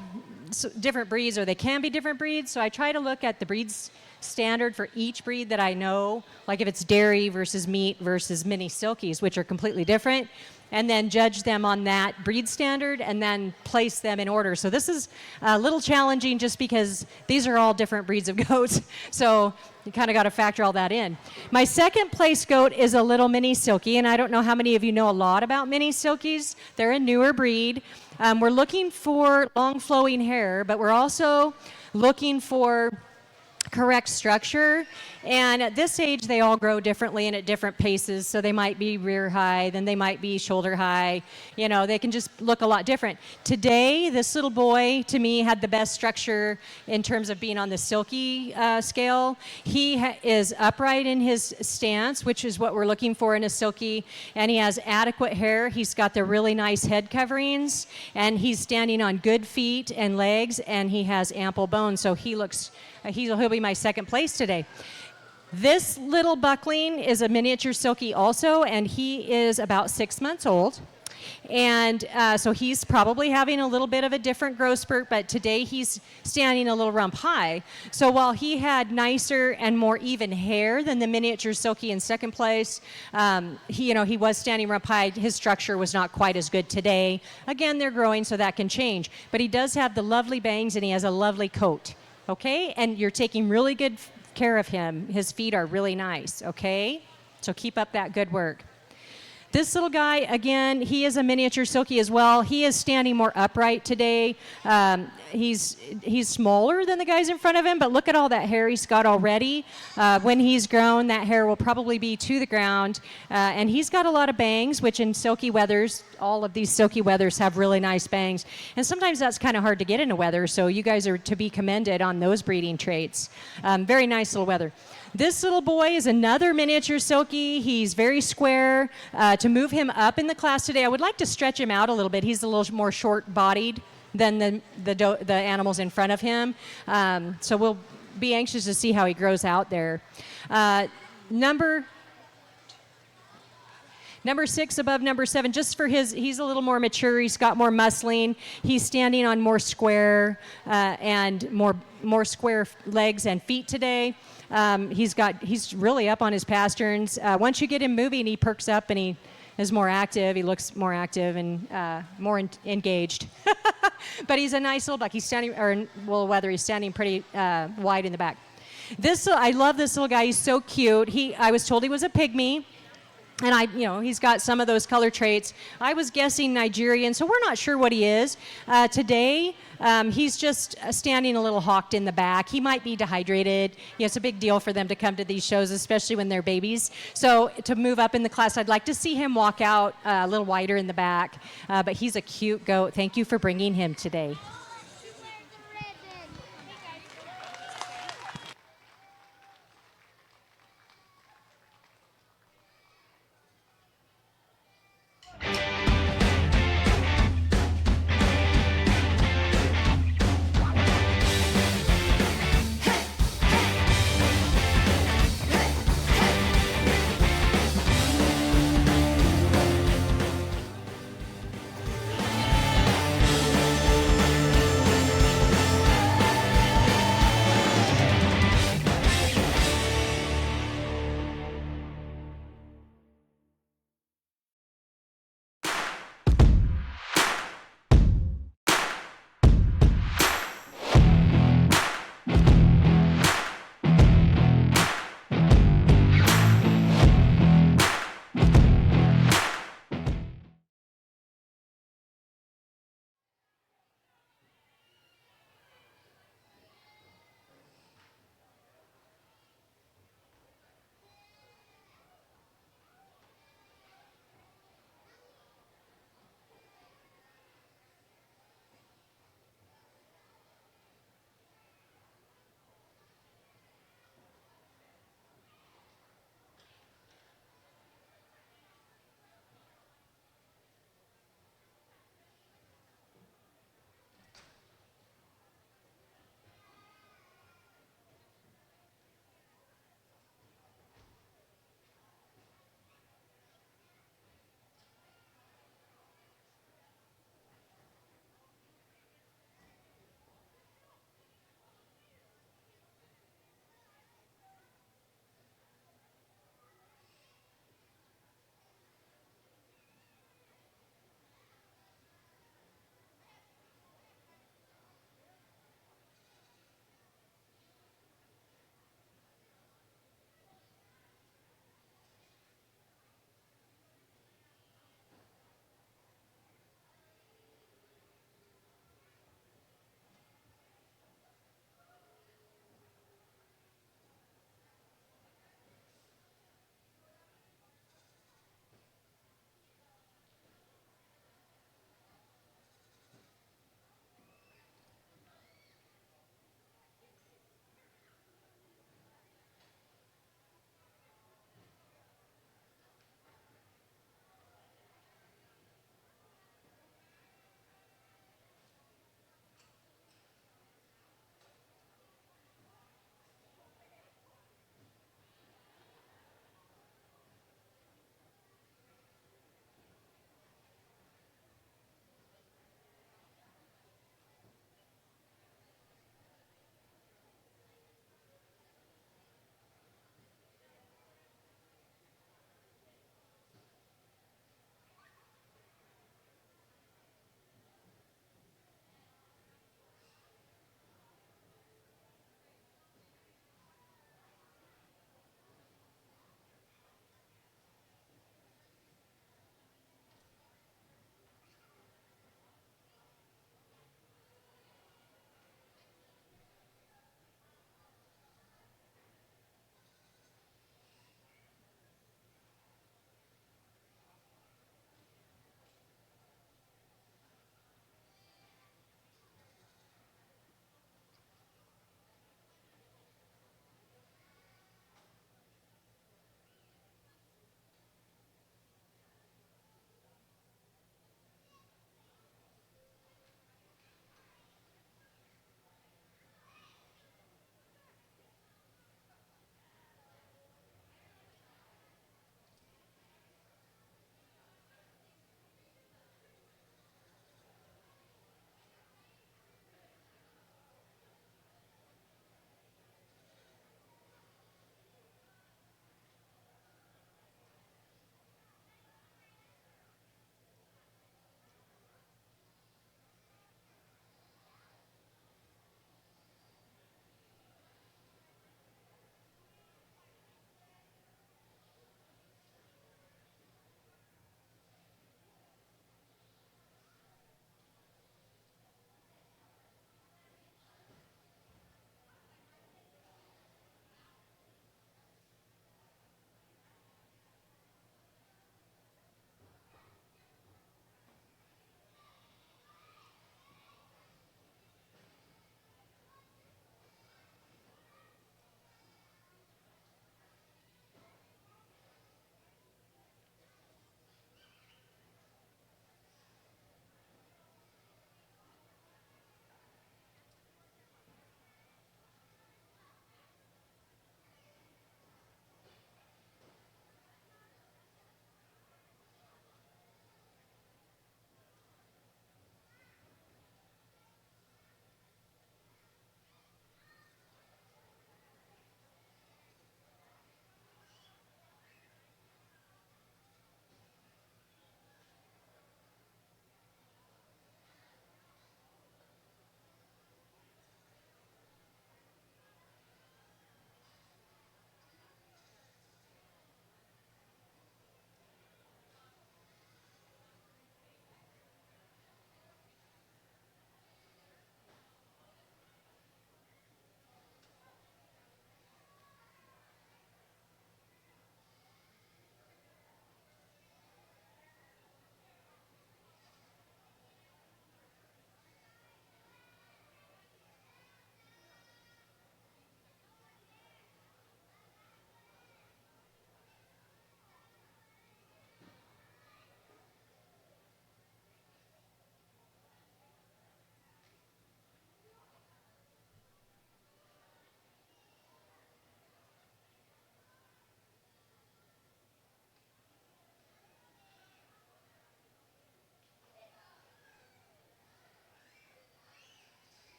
different breeds, or they can be different breeds. So I try to look at the breeds standard for each breed that I know, like if it's dairy versus meat versus mini silkies, which are completely different, and then judge them on that breed standard and then place them in order. So this is a little challenging just because these are all different breeds of goats. So you kind of got to factor all that in. My second place goat is a little mini silkie, and I don't know how many of you know a lot about mini silkies. They're a newer breed. We're looking for long flowing hair, but we're also looking for correct structure, and at this age they all grow differently and at different paces, so they might be rear high, then they might be shoulder high, they can just look a lot different. Today this little boy to me had the best structure in terms of being on the silky scale. He is upright in his stance, which is what we're looking for in a silky, and he has adequate hair. He's got the really nice head coverings, and he's standing on good feet and legs, and he has ample bone, so he'll be my second place today. This little buckling is a miniature silkie also, and he is about 6 months old. And so he's probably having a little bit of a different growth spurt, but today he's standing a little rump high. So while he had nicer and more even hair than the miniature silkie in second place, he was standing rump high. His structure was not quite as good today. Again, they're growing, so that can change. But he does have the lovely bangs, and he has a lovely coat. Okay, and you're taking really good care of him. His feet are really nice, okay? So keep up that good work. This little guy, again, he is a miniature silkie as well. He is standing more upright today. He's smaller than the guys in front of him, but look at all that hair he's got already. When he's grown, that hair will probably be to the ground. And he's got a lot of bangs, which in silky wethers, all of these silky wethers have really nice bangs. And sometimes that's kind of hard to get in a wether, so you guys are to be commended on those breeding traits. Very nice little wether. This little boy is another miniature silkie. He's very square. To move him up in the class today, I would like to stretch him out a little bit. He's a little more short-bodied than the animals in front of him. So we'll be anxious to see how he grows out there. Number 6 above number 7, just for he's a little more mature. He's got more muscling. He's standing on more square and more square legs and feet today. He's really up on his pasterns. Once you get him moving, he perks up and he is more active. He looks more active and more engaged. But he's a nice little buck. He's standing, he's standing pretty wide in the back. I love this little guy. He's so cute. I was told he was a pygmy. And he's got some of those color traits. I was guessing Nigerian, so we're not sure what he is. Today, he's just standing a little hawked in the back. He might be dehydrated. It's a big deal for them to come to these shows, especially when they're babies. So to move up in the class, I'd like to see him walk out a little wider in the back. But he's a cute goat. Thank you for bringing him today.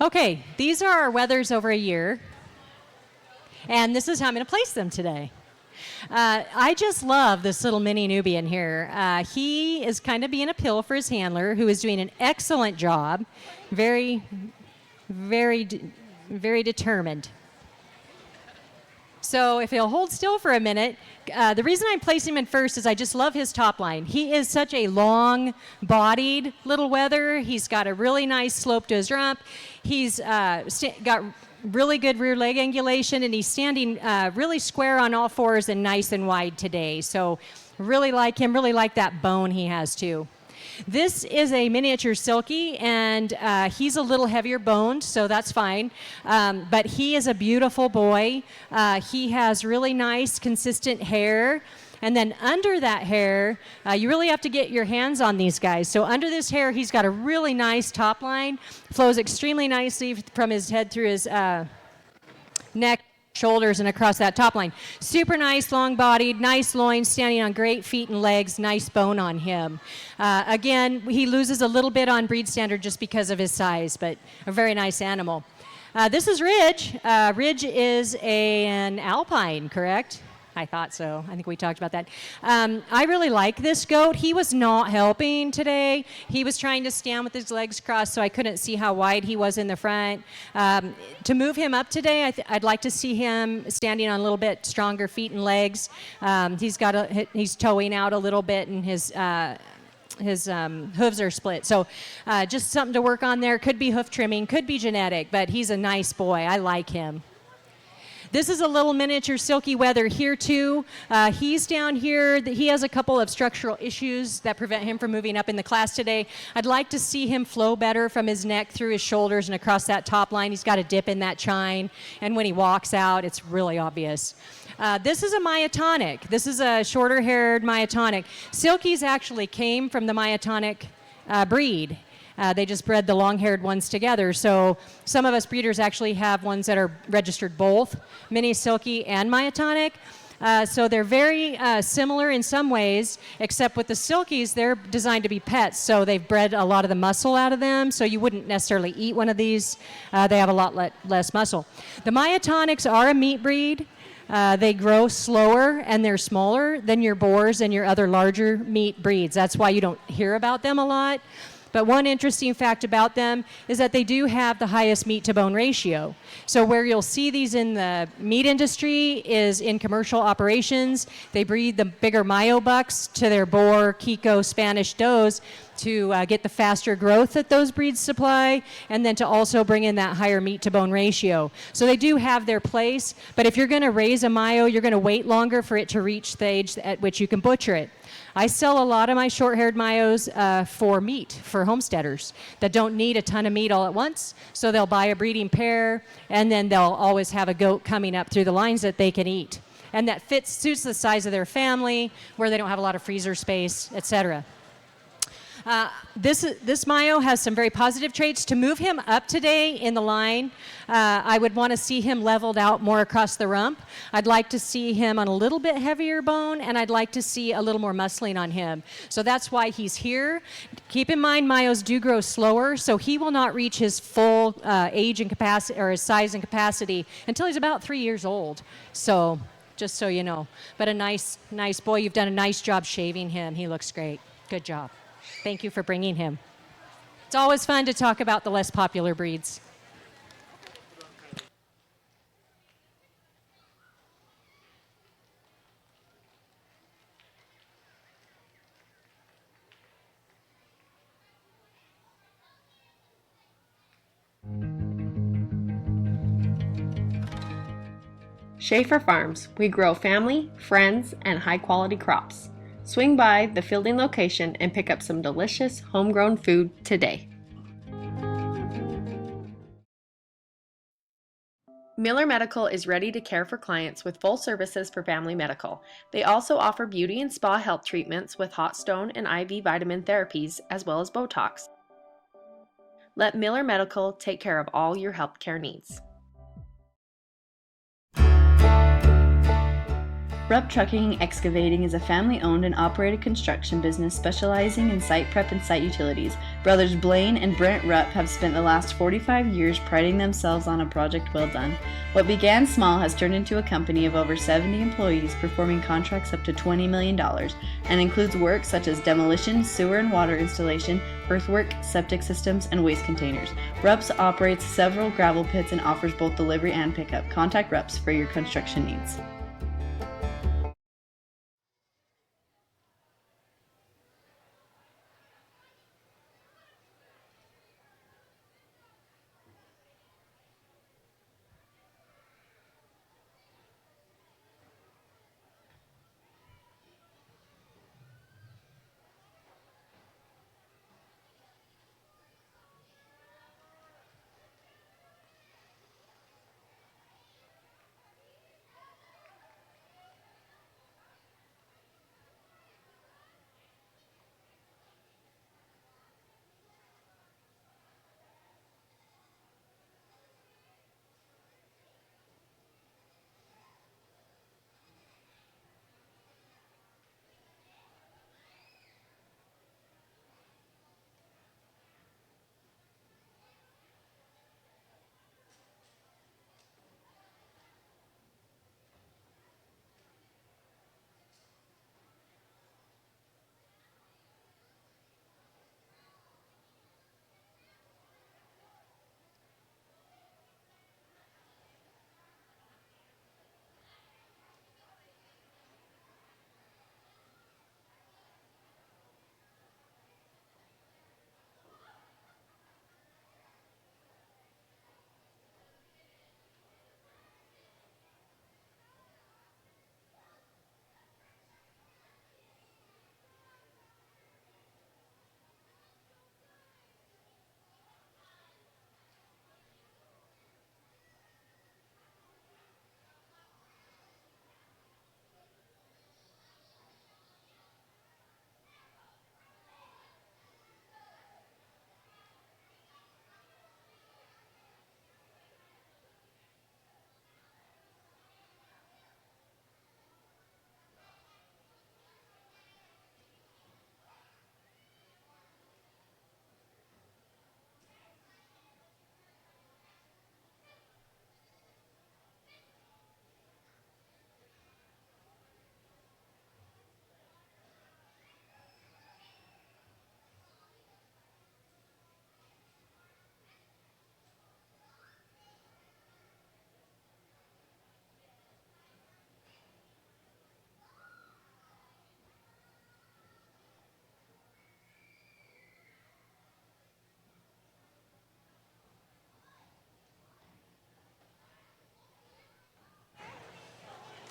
Okay, these are our wethers over a year, and this is how I'm going to place them today. I just love this little mini Nubian here. He is kind of being a pill for his handler, who is doing an excellent job. Very, very determined. So if he'll hold still for a minute, the reason I'm placing him in first is I just love his top line. He is such a long-bodied little wether. He's got a really nice slope to his rump. He's got really good rear leg angulation, and he's standing really square on all fours and nice and wide today. So really like him, really like that bone he has too. This is a miniature silky, and he's a little heavier boned, so that's fine. But he is a beautiful boy. He has really nice, consistent hair. And then under that hair, you really have to get your hands on these guys. So under this hair, he's got a really nice top line. Flows extremely nicely from his head through his neck, shoulders, and across that top line. Super nice, long-bodied, nice loins, standing on great feet and legs, nice bone on him. Again, he loses a little bit on breed standard just because of his size, but a very nice animal. This is Ridge. Ridge is an alpine, correct? I thought so. I think we talked about that. I really like this goat. He was not helping today. He was trying to stand with his legs crossed, so I couldn't see how wide he was in the front. To move him up today, I'd like to see him standing on a little bit stronger feet and legs. He's toeing out a little bit, and his hooves are split. So just something to work on there. Could be hoof trimming, could be genetic, but he's a nice boy. I like him. This is a little miniature silky wether here too. He's down here. He has a couple of structural issues that prevent him from moving up in the class today. I'd like to see him flow better from his neck through his shoulders and across that top line. He's got a dip in that chine, and when he walks out, it's really obvious. This is a myotonic. This is a shorter-haired myotonic. Silkies actually came from the myotonic breed. They just bred the long-haired ones together. So some of us breeders actually have ones that are registered both mini silky and myotonic. So they're very similar in some ways, except with the silkies, they're designed to be pets. So they've bred a lot of the muscle out of them. So you wouldn't necessarily eat one of these. They have a lot less muscle. The myotonics are a meat breed. They grow slower and they're smaller than your boars and your other larger meat breeds. That's why you don't hear about them a lot. But one interesting fact about them is that they do have the highest meat to bone ratio. So where you'll see these in the meat industry is in commercial operations. They breed the bigger Mayo bucks to their boar, Kiko, Spanish does to get the faster growth that those breeds supply, and then to also bring in that higher meat to bone ratio. So they do have their place, but if you're going to raise a Mayo, you're going to wait longer for it to reach the age at which you can butcher it. I sell a lot of my short-haired Mayos for meat, for homesteaders that don't need a ton of meat all at once. So they'll buy a breeding pair, and then they'll always have a goat coming up through the lines that they can eat. And that suits the size of their family, where they don't have a lot of freezer space, etc. This Mayo has some very positive traits. To move him up today in the line, I would want to see him leveled out more across the rump. I'd like to see him on a little bit heavier bone, and I'd like to see a little more muscling on him. So that's why he's here. Keep in mind, Mayos do grow slower, so he will not reach his full age and capacity, or his size and capacity, until he's about 3 years old. So just so you know. But a nice boy. You've done a nice job shaving him. He looks great. Good job. Thank you for bringing him. It's always fun to talk about the less popular breeds. Schaefer Farms. We grow family, friends, and high-quality crops. Swing by the fielding location and pick up some delicious homegrown food today. Miller Medical is ready to care for clients with full services for family medical. They also offer beauty and spa health treatments with hot stone and IV vitamin therapies, as well as Botox. Let Miller Medical take care of all your healthcare needs. Rupp Trucking and Excavating is a family-owned and operated construction business specializing in site prep and site utilities. Brothers Blaine and Brent Rupp have spent the last 45 years priding themselves on a project well done. What began small has turned into a company of over 70 employees performing contracts up to $20 million and includes work such as demolition, sewer and water installation, earthwork, septic systems, and waste containers. Rupp's operates several gravel pits and offers both delivery and pickup. Contact Rupp's for your construction needs.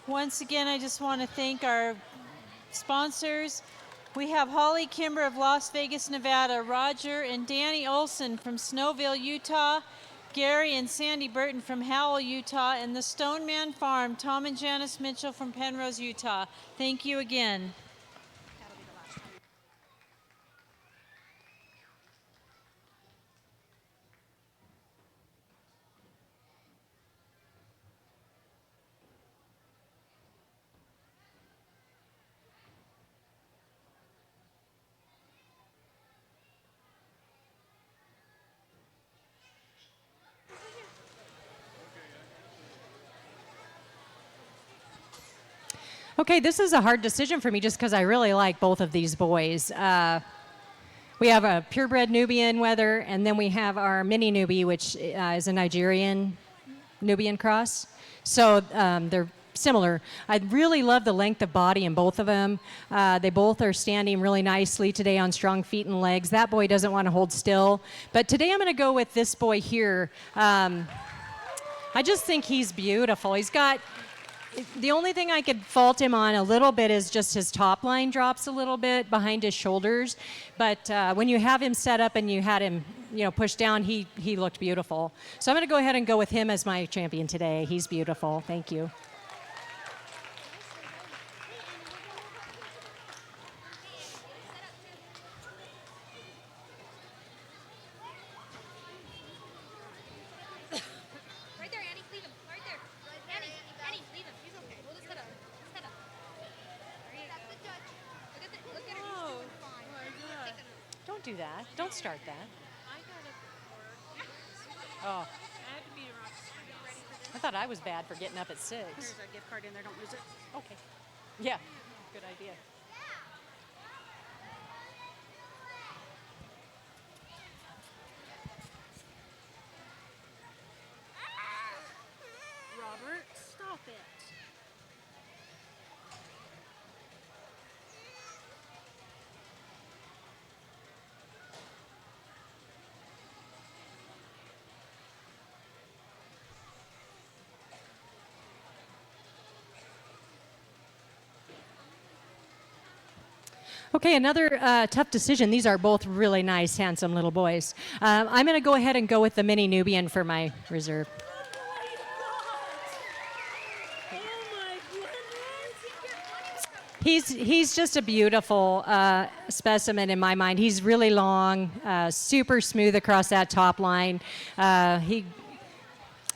Once again, I just want to thank our sponsors. We have Holly Kimber of Las Vegas, Nevada, Roger and Danny Olson from Snowville, Utah, Gary and Sandy Burton from Howell, Utah, and the Stoneman Farm, Tom and Janice Mitchell from Penrose, Utah. Thank you again. Okay, this is a hard decision for me just because I really like both of these boys. We have a purebred Nubian wether, and then we have our mini Nubi, which is a Nigerian Nubian cross. So they're similar. I really love the length of body in both of them. They both are standing really nicely today on strong feet and legs. That boy doesn't want to hold still. But today I'm going to go with this boy here. I just think he's beautiful. He's got... The only thing I could fault him on a little bit is just his top line drops a little bit behind his shoulders. But when you have him set up and you had him, pushed down, he looked beautiful. So I'm going to go ahead and go with him as my champion today. He's beautiful. Thank you. Right there, Annie. Leave him. Right there. Annie, leave him. He's okay. We'll just set up. do that. Don't start that. Oh, I thought I was bad for getting up at 6. There's a gift card in there. Don't lose it. Okay. Yeah, good idea. Robert, stop it. Okay, another tough decision. These are both really nice, handsome little boys. I'm going to go ahead and go with the mini Nubian for my reserve. He's just a beautiful specimen in my mind. He's really long, super smooth across that top line.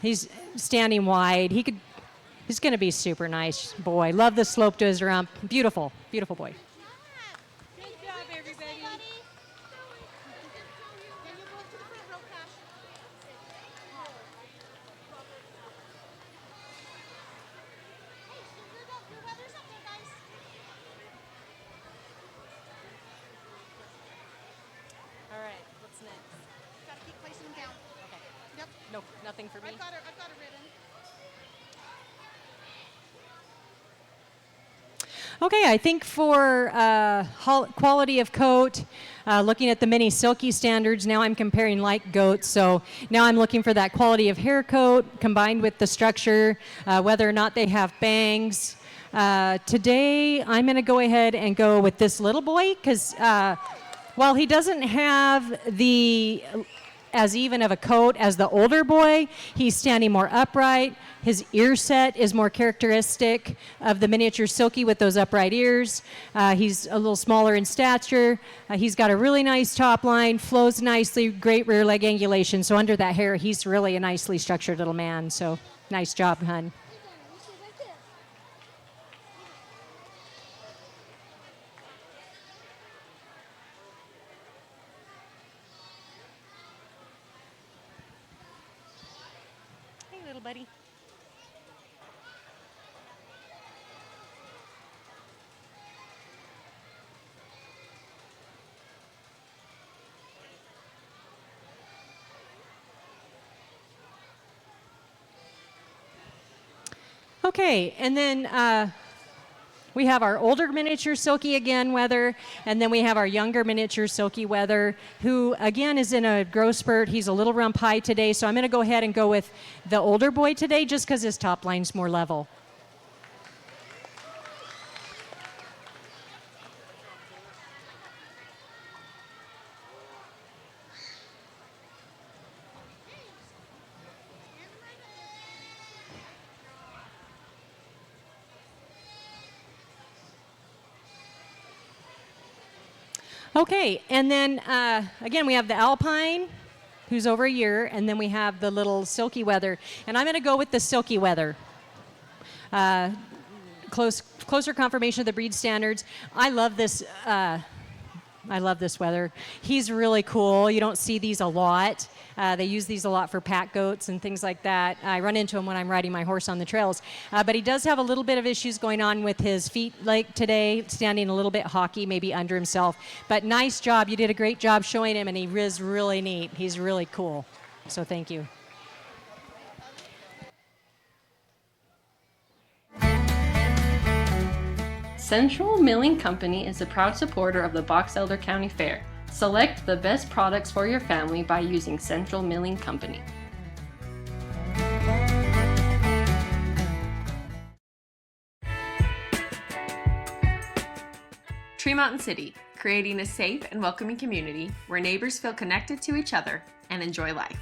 He's standing wide. He's going to be super nice boy. Love the slope to his rump. Beautiful, beautiful boy. Good job, everybody. All right, what's next? Gotta keep placing them down. Okay. Yep. No, nothing for me. I've got it written. Okay, I think for quality of coat, looking at the mini silky standards, now I'm comparing like goats. So now I'm looking for that quality of hair coat combined with the structure, whether or not they have bangs. Today, I'm going to go ahead and go with this little boy because while he doesn't have as even of a coat as the older boy, he's standing more upright. His ear set is more characteristic of the miniature silky with those upright ears. He's a little smaller in stature. He's got a really nice top line, flows nicely, great rear leg angulation. So under that hair, he's really a nicely structured little man. So nice job, hun. Hey, little buddy. Okay, and then we have our older miniature silky again weather, and then we have our younger miniature silky weather, who again is in a growth spurt. He's a little rump high today, so I'm going to go ahead and go with the older boy today just because his top line's more level. Okay, and then again, we have the Alpine, who's over a year, and then we have the little silky weather. And I'm going to go with the silky weather. Closer confirmation of the breed standards. I love this weather. He's really cool. You don't see these a lot. They use these a lot for pack goats and things like that. I run into him when I'm riding my horse on the trails. But he does have a little bit of issues going on with his feet like today, standing a little bit hockey, maybe under himself. But nice job. You did a great job showing him, and he is really neat. He's really cool. So thank you. Central Milling Company is a proud supporter of the Box Elder County Fair. Select the best products for your family by using Central Milling Company. Tree Mountain City, creating a safe and welcoming community where neighbors feel connected to each other and enjoy life.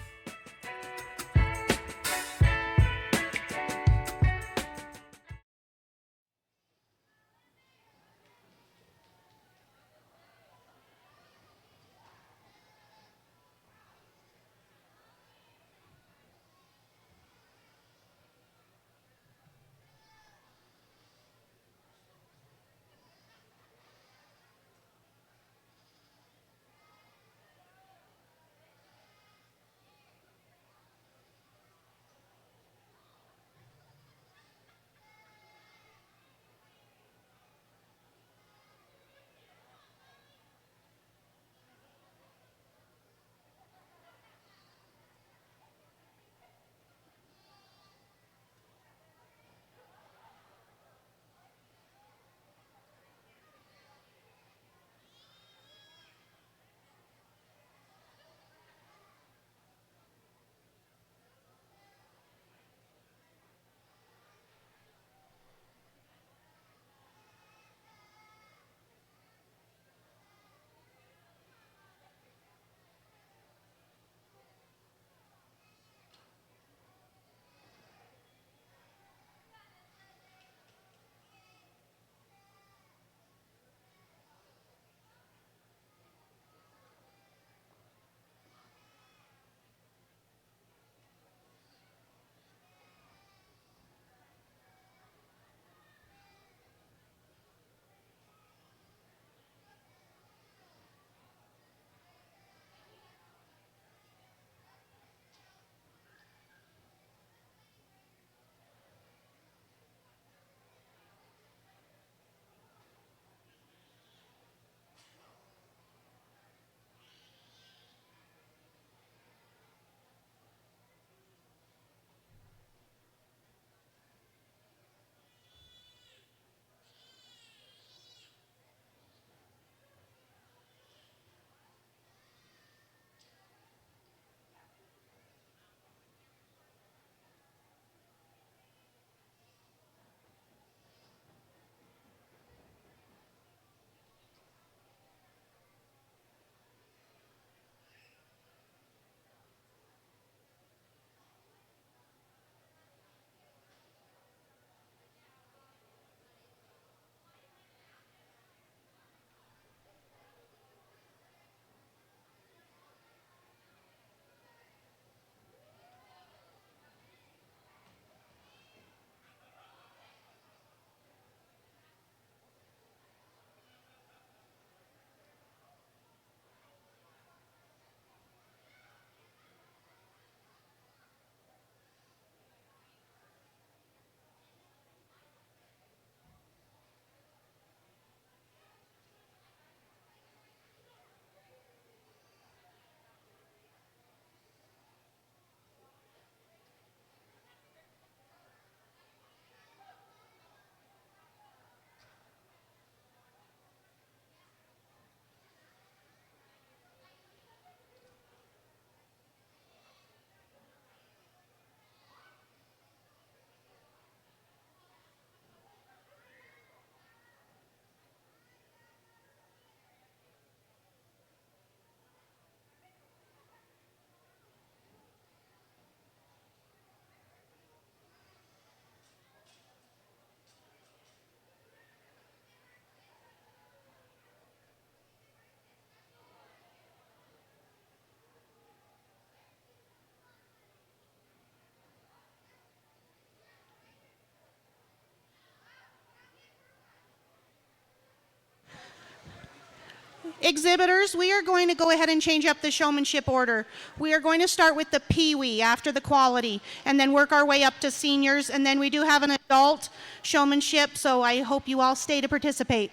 Exhibitors, we are going to go ahead and change up the showmanship order. We are going to start with the Pee-wee after the quality and then work our way up to seniors. And then we do have an adult showmanship, so I hope you all stay to participate.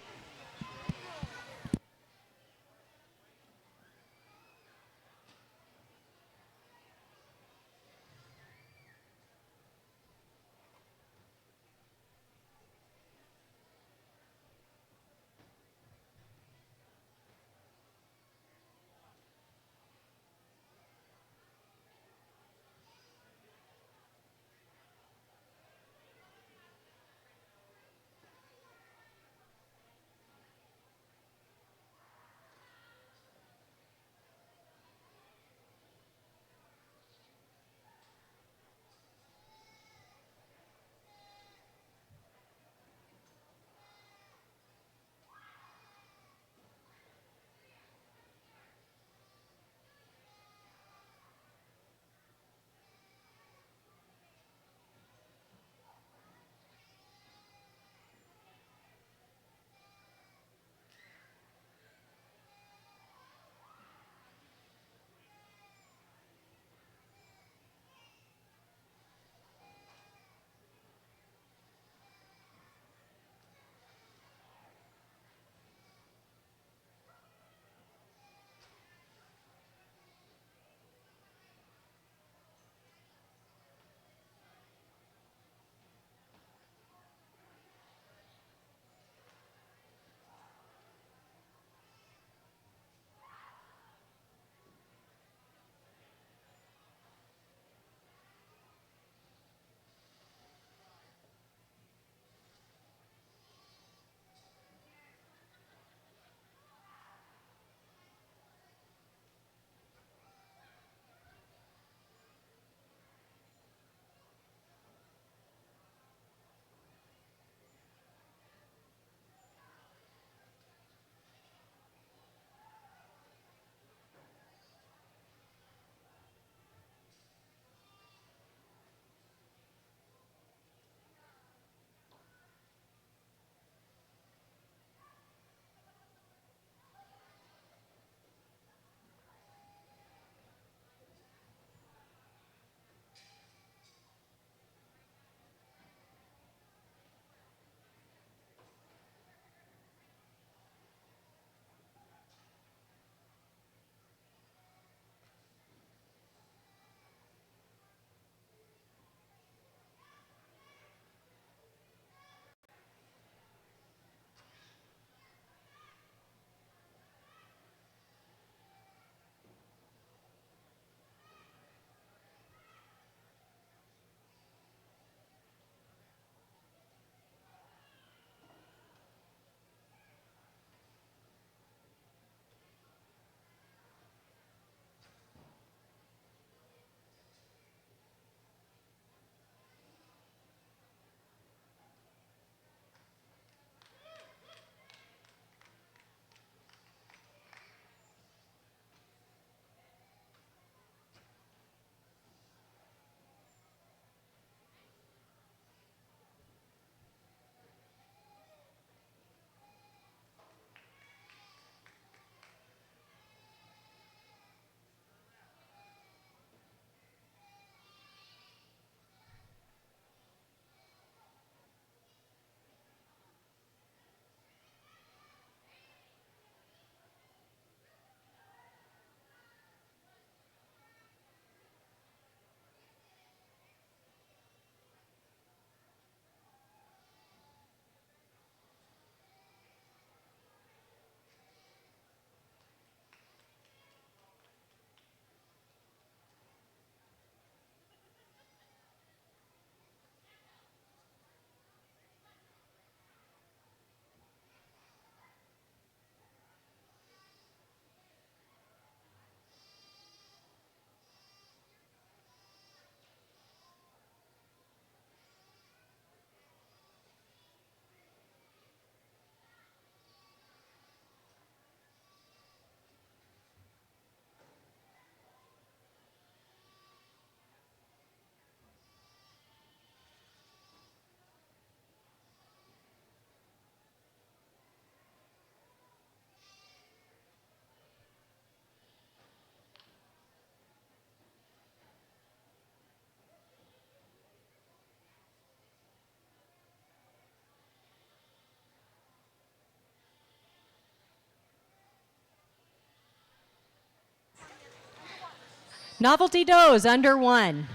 Novelty does under 1.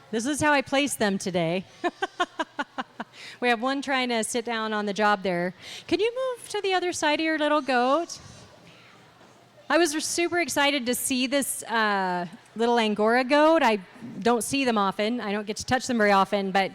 This is how I placed them today. We have one trying to sit down on the job there. Can you move to the other side of your little goat? I was super excited to see this little Angora goat. I don't see them often. I don't get to touch them very often, but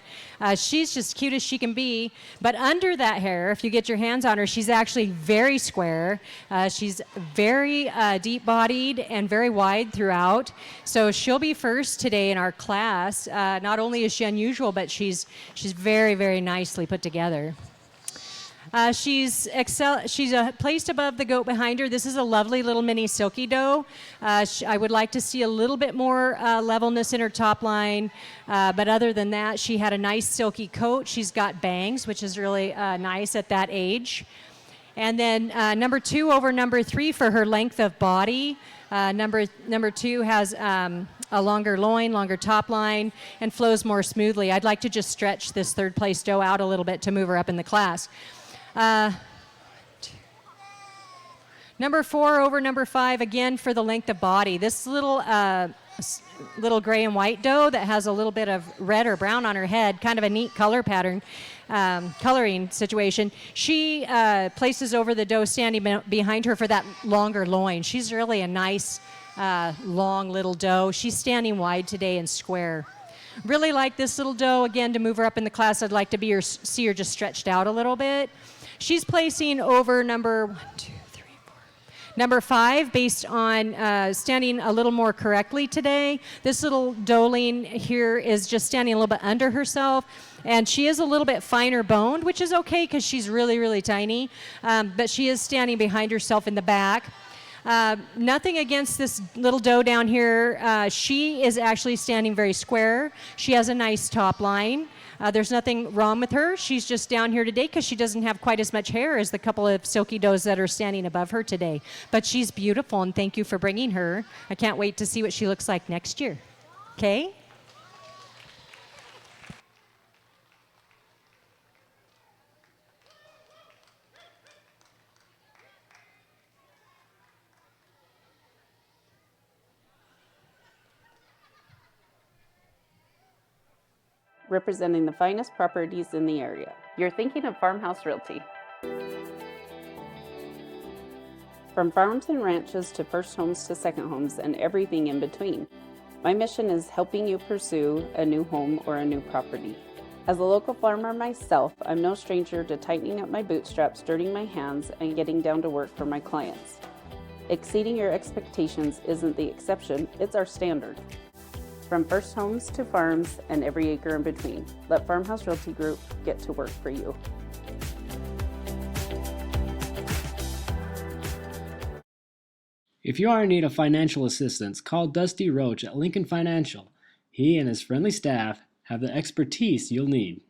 she's just cute as she can be. But under that hair, if you get your hands on her, she's actually very square. She's very deep-bodied and very wide throughout. So she'll be first today in our class. Not only is she unusual, but she's very, very nicely put together. She's placed above the goat behind her. This is a lovely little mini silky doe. I would like to see a little bit more levelness in her top line, but other than that, she had a nice silky coat. She's got bangs, which is really nice at that age. And then number 2 over number 3 for her length of body. Number 2 has a longer loin, longer top line, and flows more smoothly. I'd like to just stretch this third place doe out a little bit to move her up in the class. Number 4 over number 5, again for the length of body. This little gray and white doe that has a little bit of red or brown on her head, kind of a neat color pattern, coloring situation. She places over the doe standing behind her for that longer loin. She's really a nice, long little doe. She's standing wide today and square. Really like this little doe. Again, to move her up in the class, I'd like to see her just stretched out a little bit. She's placing over number 5 based on standing a little more correctly today. This little doeling here is just standing a little bit under herself, and she is a little bit finer boned, which is okay because she's really, really tiny, but she is standing behind herself in the back. Nothing against this little doe down here. She is actually standing very square. She has a nice top line. There's nothing wrong with her. She's just down here today because she doesn't have quite as much hair as the couple of silky does that are standing above her today. But she's beautiful, and thank you for bringing her. I can't wait to see what she looks like next year. Okay? Representing the finest properties in the area. You're thinking of Farmhouse Realty. From farms and ranches to first homes to second homes and everything in between. My mission is helping you pursue a new home or a new property. As a local farmer myself, I'm no stranger to tightening up my bootstraps, dirtying my hands, and getting down to work for my clients. Exceeding your expectations isn't the exception, it's our standard. From first homes to farms and every acre in between, let Farmhouse Realty Group get to work for you. If you are in need of financial assistance, call Dusty Roach at Lincoln Financial. He and his friendly staff have the expertise you'll need.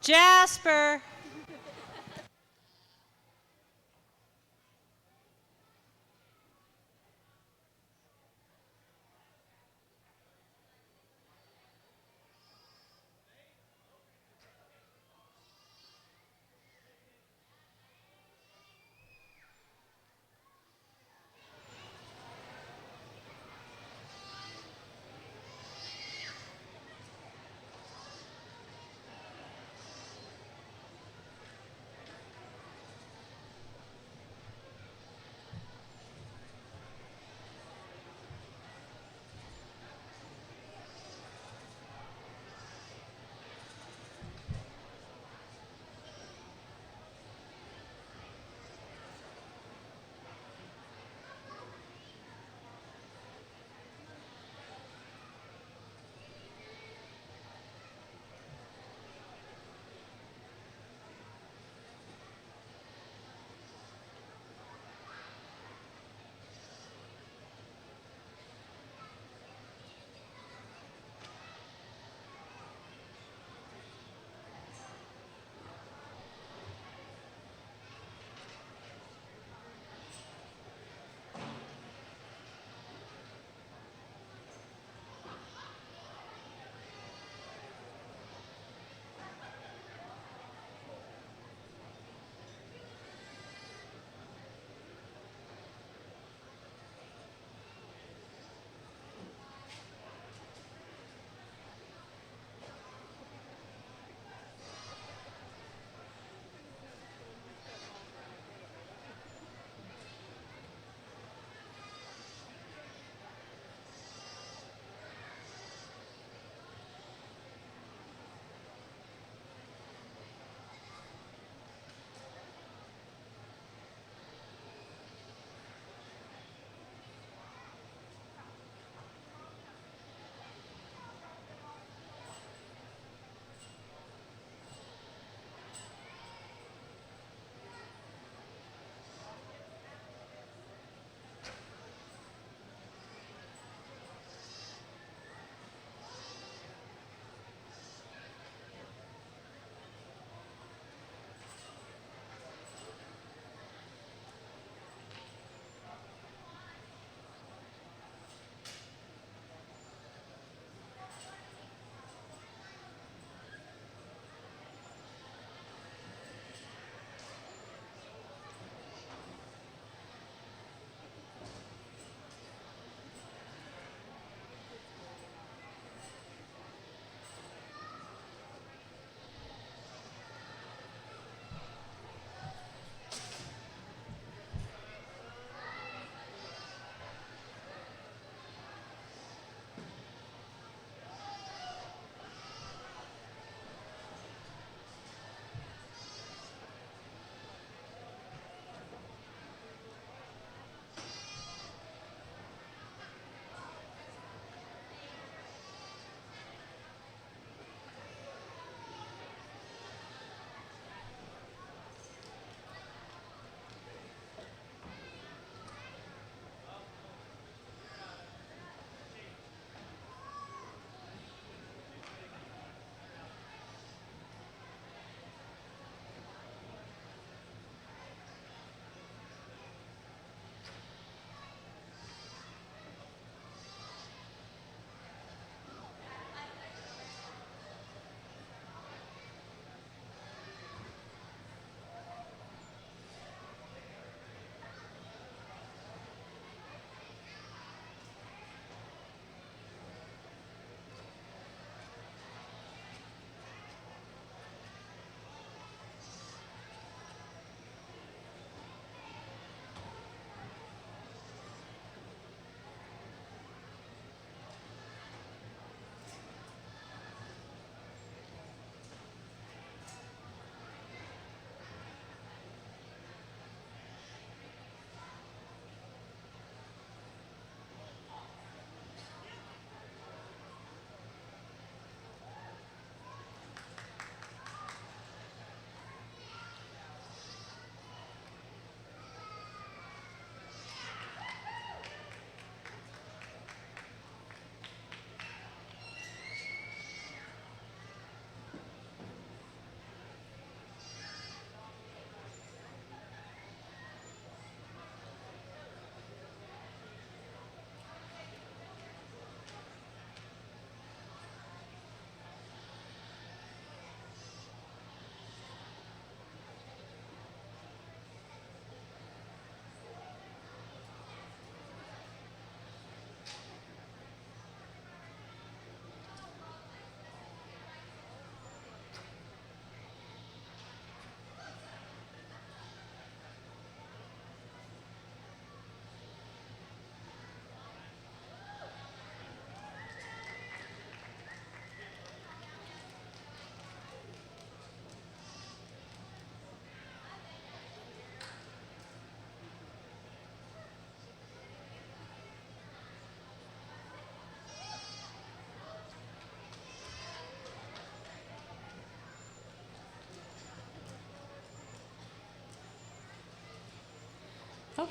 Jasper.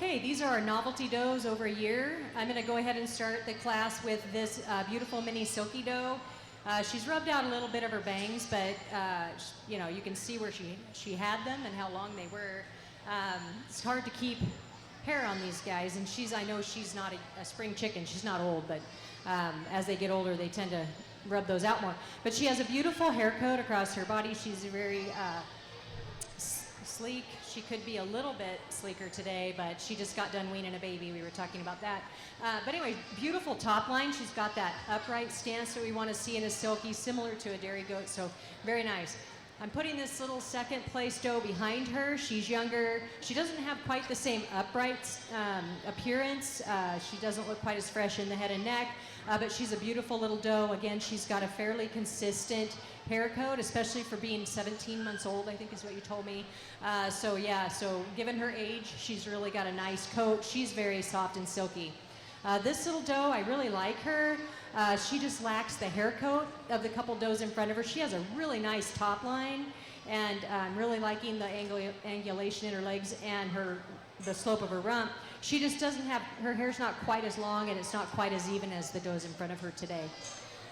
Okay, these are our novelty does over a year. I'm going to go ahead and start the class with this beautiful mini silky doe. She's rubbed out a little bit of her bangs, but you know, you can see where she had them and how long they were. It's hard to keep hair on these guys, and I know she's not a spring chicken. She's not old, but as they get older, they tend to rub those out more. But she has a beautiful hair coat across her body. She's very sleek. She could be a little bit sleeker today, but she just got done weaning a baby. We were talking about that. But anyway, beautiful top line. She's got that upright stance that we want to see in a silky, similar to a dairy goat, so very nice. I'm putting this little second place doe behind her. She's younger. She doesn't have quite the same upright appearance. She doesn't look quite as fresh in the head and neck, but she's a beautiful little doe. Again, she's got a fairly consistent hair coat, especially for being 17 months old, I think is what you told me. So given her age, she's really got a nice coat. She's very soft and silky. This little doe, I really like her. She just lacks the hair coat of the couple does in front of her. She has a really nice top line, and I'm really liking the angulation in her legs and the slope of her rump. She just doesn't have, her hair's not quite as long, and it's not quite as even as the does in front of her today.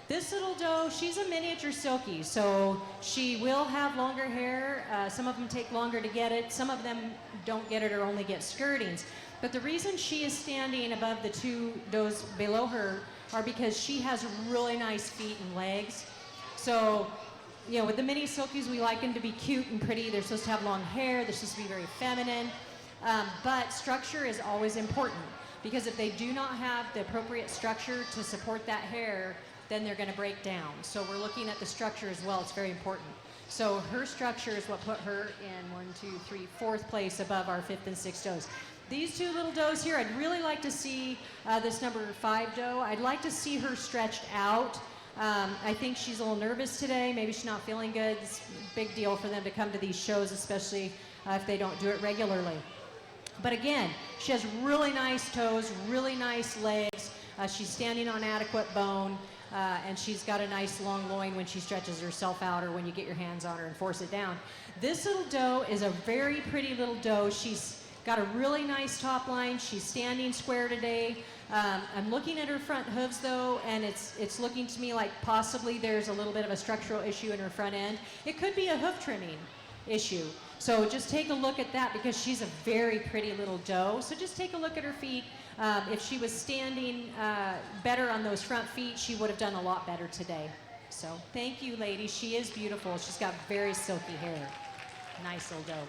This little doe, she's a miniature silky, so she will have longer hair. Some of them take longer to get it. Some of them don't get it or only get skirtings. But the reason she is standing above the two does below her are because she has really nice feet and legs. So, you know, with the mini silkies, we like them to be cute and pretty. They're supposed to have long hair. They're supposed to be very feminine. But structure is always important, because if they do not have the appropriate structure to support that hair, then they're going to break down. So we're looking at the structure as well. It's very important. So her structure is what put her in 4th place above our 5th and 6th does. These two little does here, I'd really like to see this number 5 doe. I'd like to see her stretched out. I think she's a little nervous today. Maybe she's not feeling good. It's a big deal for them to come to these shows, especially if they don't do it regularly. But again, she has really nice toes, really nice legs. She's standing on adequate bone, and she's got a nice long loin when she stretches herself out, or when you get your hands on her and force it down. This little doe is a very pretty little doe. She's got a really nice top line. She's standing square today. I'm looking at her front hooves though, and it's looking to me like possibly there's a little bit of a structural issue in her front end. It could be a hoof trimming issue. So just take a look at that, because she's a very pretty little doe. So just take a look at her feet. If she was standing better on those front feet, she would have done a lot better today. So thank you, ladies. She is beautiful. She's got very silky hair. Nice little doe.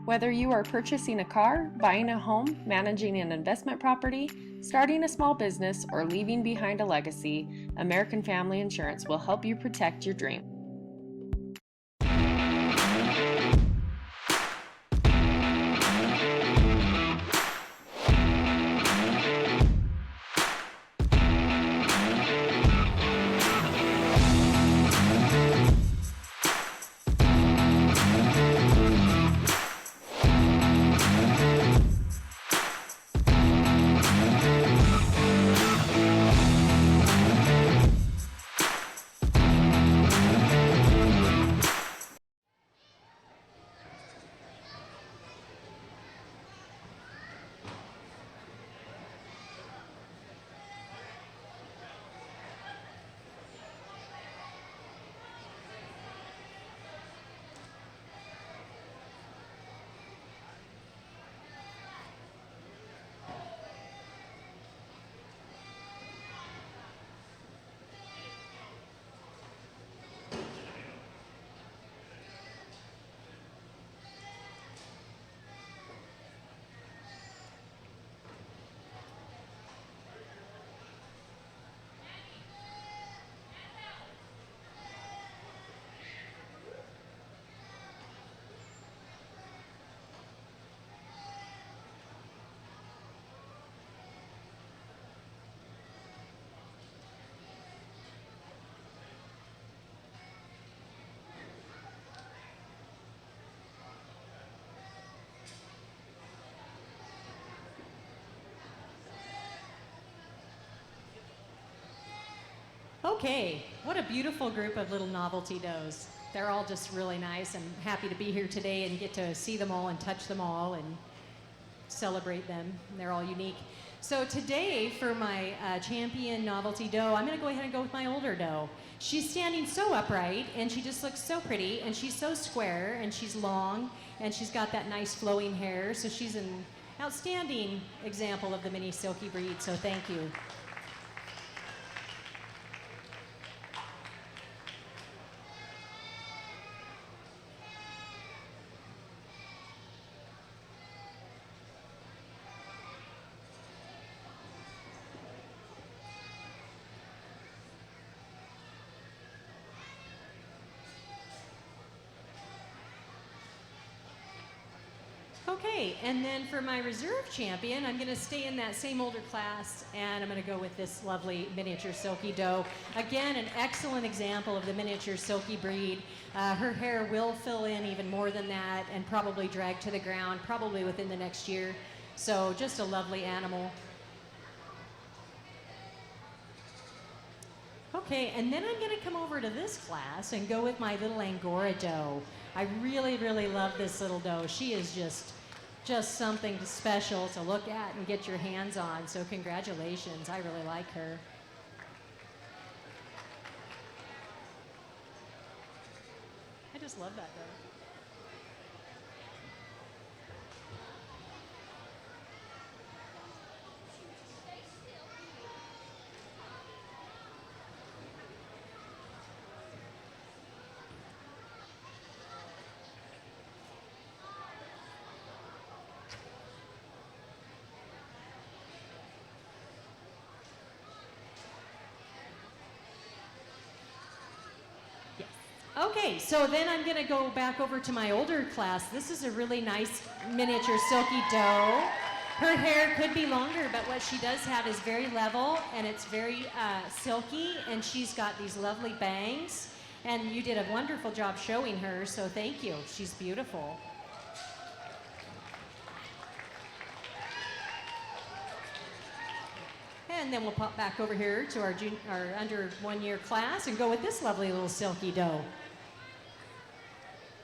Whether you are purchasing a car, buying a home, managing an investment property, starting a small business, or leaving behind a legacy, American Family Insurance will help you protect your dream. Okay, what a beautiful group of little novelty does. They're all just really nice. I'm happy to be here today and get to see them all and touch them all and celebrate them. They're all unique. So today for my champion novelty doe, I'm going to go ahead and go with my older doe. She's standing so upright and she just looks so pretty and she's so square and she's long and she's got that nice flowing hair. So she's an outstanding example of the mini silky breed. So thank you. Okay, and then for my reserve champion, I'm going to stay in that same older class, and I'm going to go with this lovely miniature silky doe. Again, an excellent example of the miniature silky breed. Her hair will fill in even more than that and probably drag to the ground, probably within the next year. So just a lovely animal. Okay, and then I'm going to come over to this class and go with my little Angora doe. I really, really love this little doe. She is just something special to look at and get your hands on. So congratulations, I really like her. I just love that doe. Okay, so then I'm going to go back over to my older class. This is a really nice miniature silky doe. Her hair could be longer, but what she does have is very level, and it's very silky, and she's got these lovely bangs. And you did a wonderful job showing her, so thank you. She's beautiful. And then we'll pop back over here to our under 1 year class and go with this lovely little silky doe.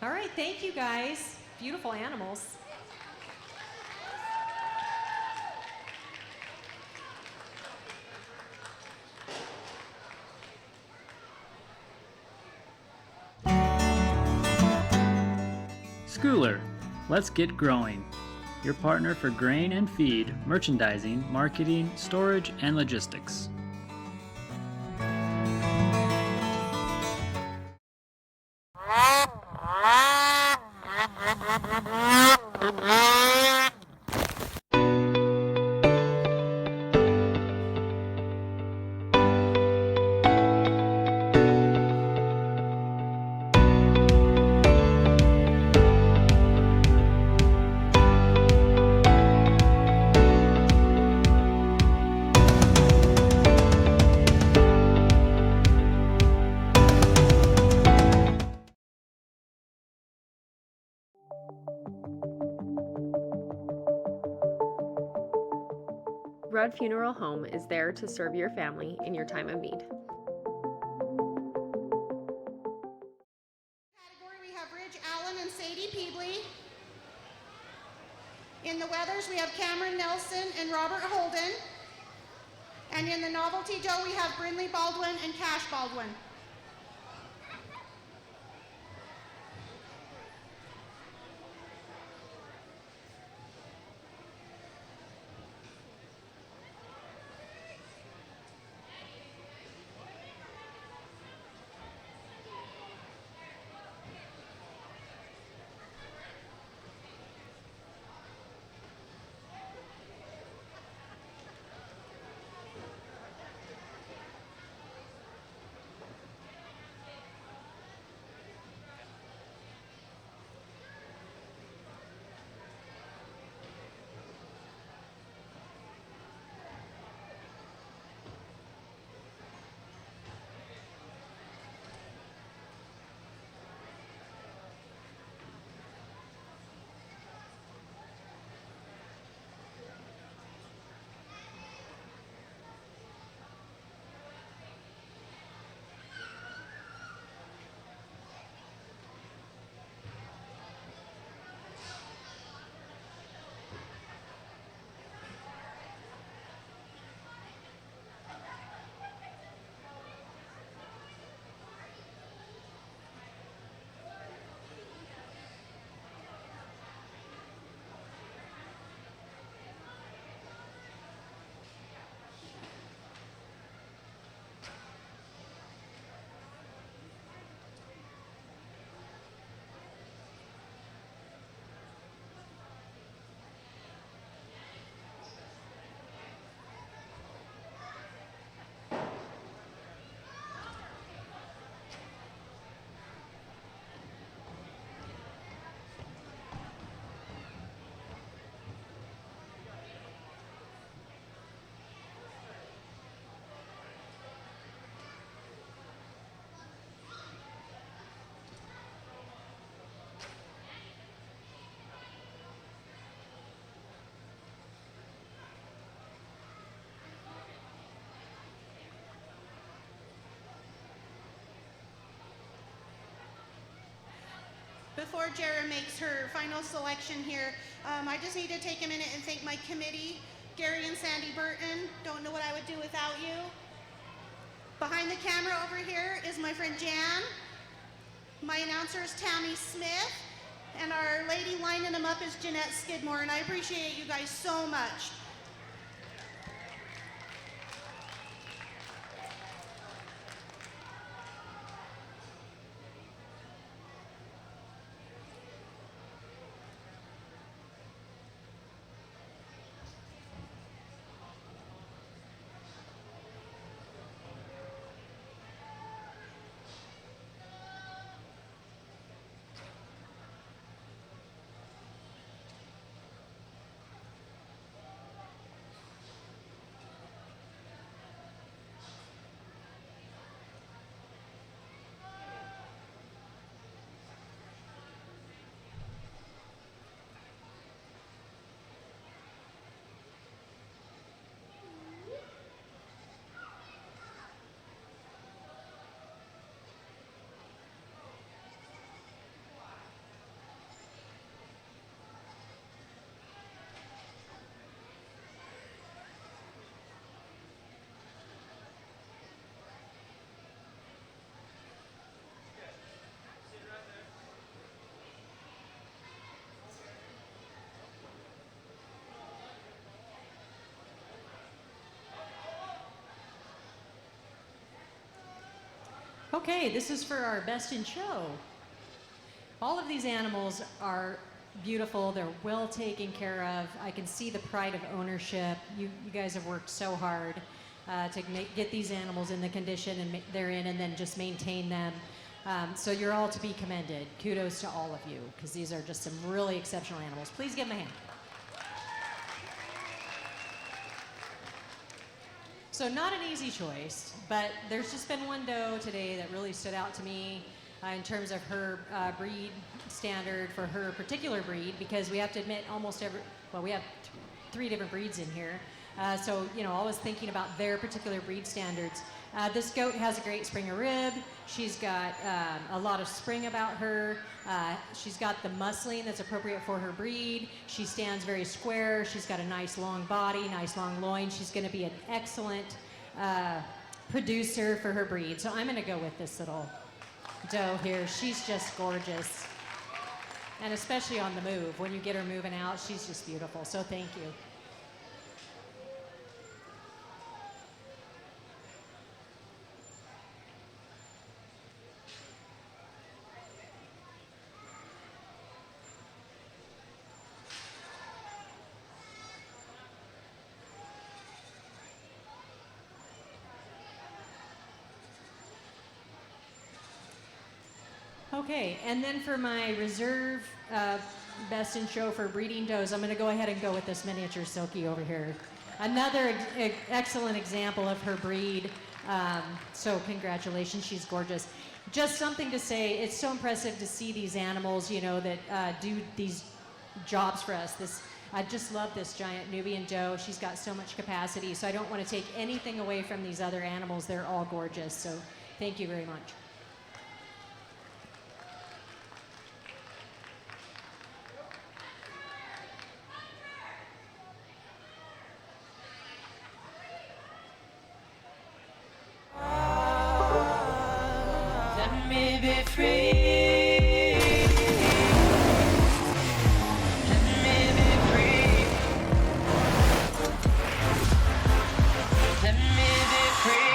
All right, thank you guys. Beautiful animals. Schooler, let's get growing. Your partner for grain and feed, merchandising, marketing, storage, and logistics. Rudd Funeral Home is there to serve your family in your time of need. Category, we have Ridge Allen and Sadie Peebley. In the Weathers, we have Cameron Nelson and Robert Holden. And in the Novelty Doe, we have Brindley Baldwin and Cash Baldwin. before Jara makes her final selection here, I just need to take a minute and thank my committee, Gary and Sandy Burton. Don't know what I would do without you. Behind the camera over here is my friend Jan. My announcer is Tammy Smith. And our lady lining them up is Jeanette Skidmore. And I appreciate you guys so much. Okay, this is for our best in show. All of these animals are beautiful. They're well taken care of. I can see the pride of ownership. You guys have worked so hard to get these animals in the condition they're in, and then just maintain them. So you're all to be commended. Kudos to all of you, because these are just some really exceptional animals. Please give them a hand. So not an easy choice, but there's just been one doe today that really stood out to me in terms of her breed standard for her particular breed, because we have to admit we have 3 different breeds in here. So, always thinking about their particular breed standards. This goat has a great Springer rib. She's got a lot of spring about her. She's got the muscling that's appropriate for her breed. She stands very square. She's got a nice long body, nice long loin. She's going to be an excellent producer for her breed. So I'm going to go with this little doe here. She's just gorgeous. And especially on the move. When you get her moving out, she's just beautiful. So thank you. Okay, and then for my reserve best in show for breeding does, I'm going to go ahead and go with this miniature Silky over here. Another excellent example of her breed. So congratulations, she's gorgeous. Just something to say, it's so impressive to see these animals, that do these jobs for us. I just love this giant Nubian doe. She's got so much capacity, so I don't want to take anything away from these other animals. They're all gorgeous, so thank you very much. Let me be free. Let me be free. Let me be free.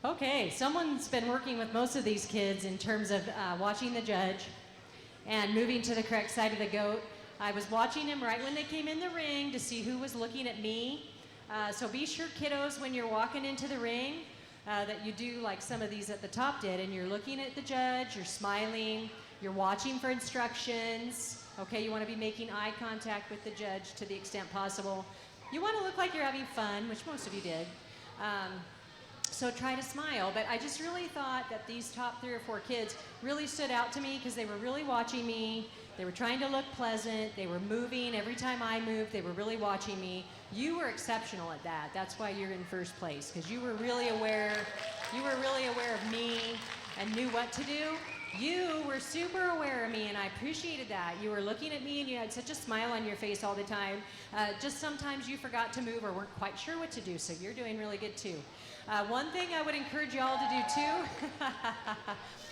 Okay, someone's been working with most of these kids in terms of watching the judge and moving to the correct side of the goat. I was watching him right when they came in the ring to see who was looking at me. So be sure, kiddos, when you're walking into the ring, that you do like some of these at the top did, and you're looking at the judge, you're smiling, you're watching for instructions. Okay, you want to be making eye contact with the judge to the extent possible. You want to look like you're having fun, which most of you did. So try to smile, but I just really thought that these top 3 or 4 kids really stood out to me because they were really watching me. They were trying to look pleasant. They were moving. Every time I moved, they were really watching me. You were exceptional at that. That's why you're in first place, because you were really aware. You were really aware of me and knew what to do. You were super aware of me, and I appreciated that. You were looking at me, and you had such a smile on your face all the time. Just sometimes you forgot to move or weren't quite sure what to do, so you're doing really good too. One thing I would encourage y'all to do too,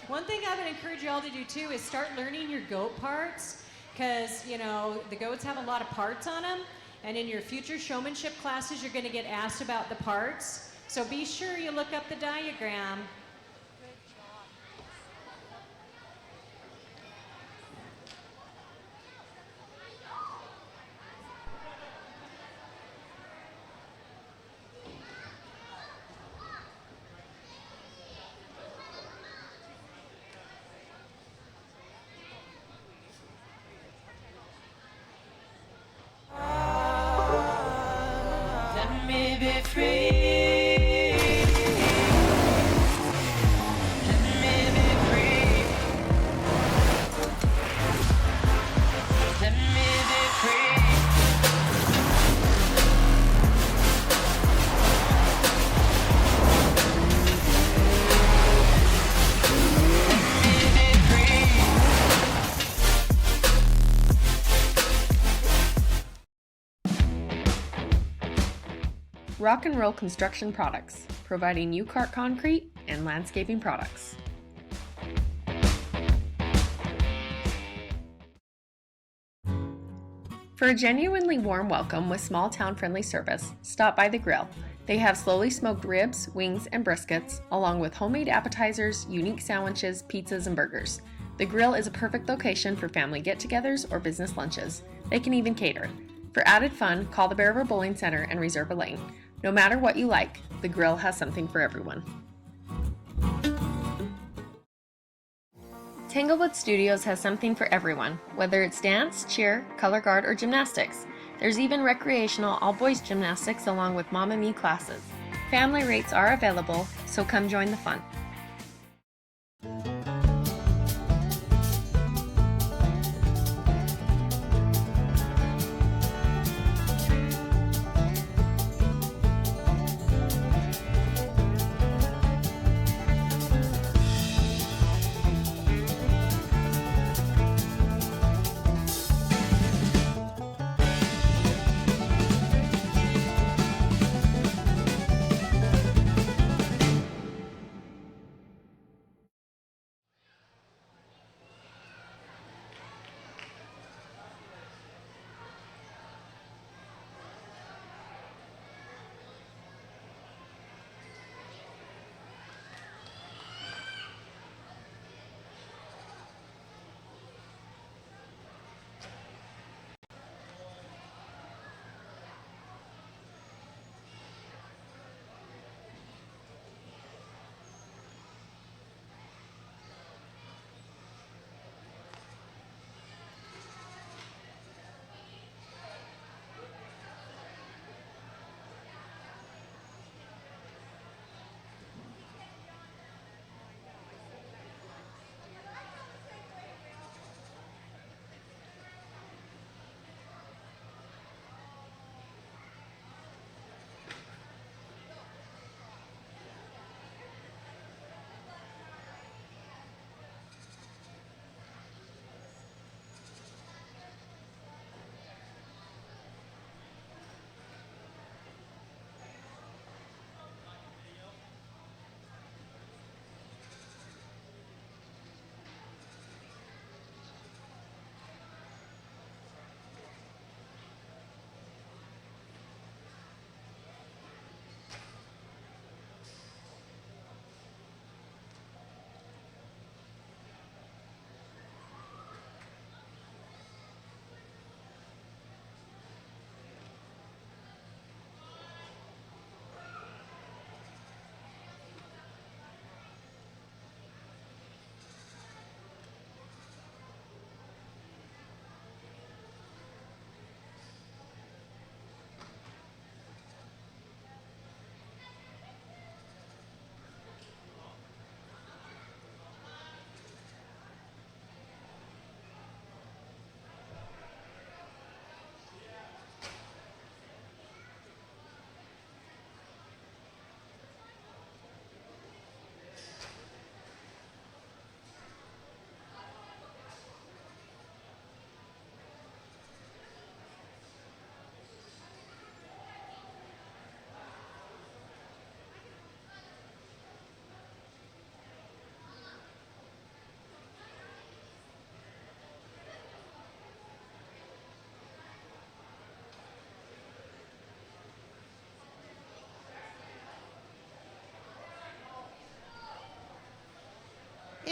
one thing I would encourage y'all to do too is start learning your goat parts, because you know the goats have a lot of parts on them, and in your future showmanship classes you're going to get asked about the parts. So be sure you look up the diagram. Let me be free. Let me be free. Let me be free. Let me be free. Rock and Roll Construction Products, providing U-Cart concrete and landscaping products. For a genuinely warm welcome with small town friendly service, stop by the grill. They have slowly smoked ribs, wings, and briskets, along with homemade appetizers, unique sandwiches, pizzas, and burgers. The grill is a perfect location for family get-togethers or business lunches. They can even cater. For added fun, call the Bear River Bowling Center and reserve a lane. No matter what you like, the grill has something for everyone. Tanglewood Studios has something for everyone, whether it's dance, cheer, color guard, or gymnastics. There's even recreational all-boys gymnastics along with Mamma Me classes. Family rates are available, so come join the fun.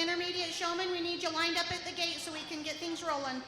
intermediate showmen, we need you lined up at the gate so we can get things rolling.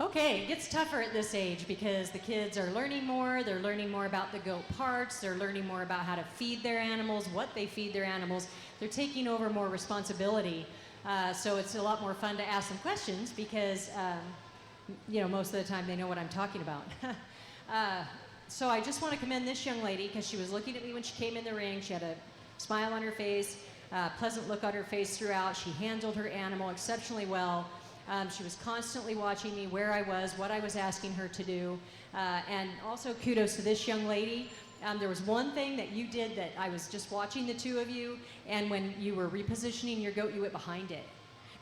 Okay, it gets tougher at this age because the kids are learning more. They're learning more about the goat parts. They're learning more about how to feed their animals, what they feed their animals. They're taking over more responsibility. So it's a lot more fun to ask them questions because, most of the time they know what I'm talking about. So I just want to commend this young lady because she was looking at me when she came in the ring. She had a smile on her face, pleasant look on her face throughout. She handled her animal exceptionally well. She was constantly watching me where I was, what I was asking her to do. And also kudos to this young lady. There was one thing that you did that I was just watching the two of you, and when you were repositioning your goat, you went behind it.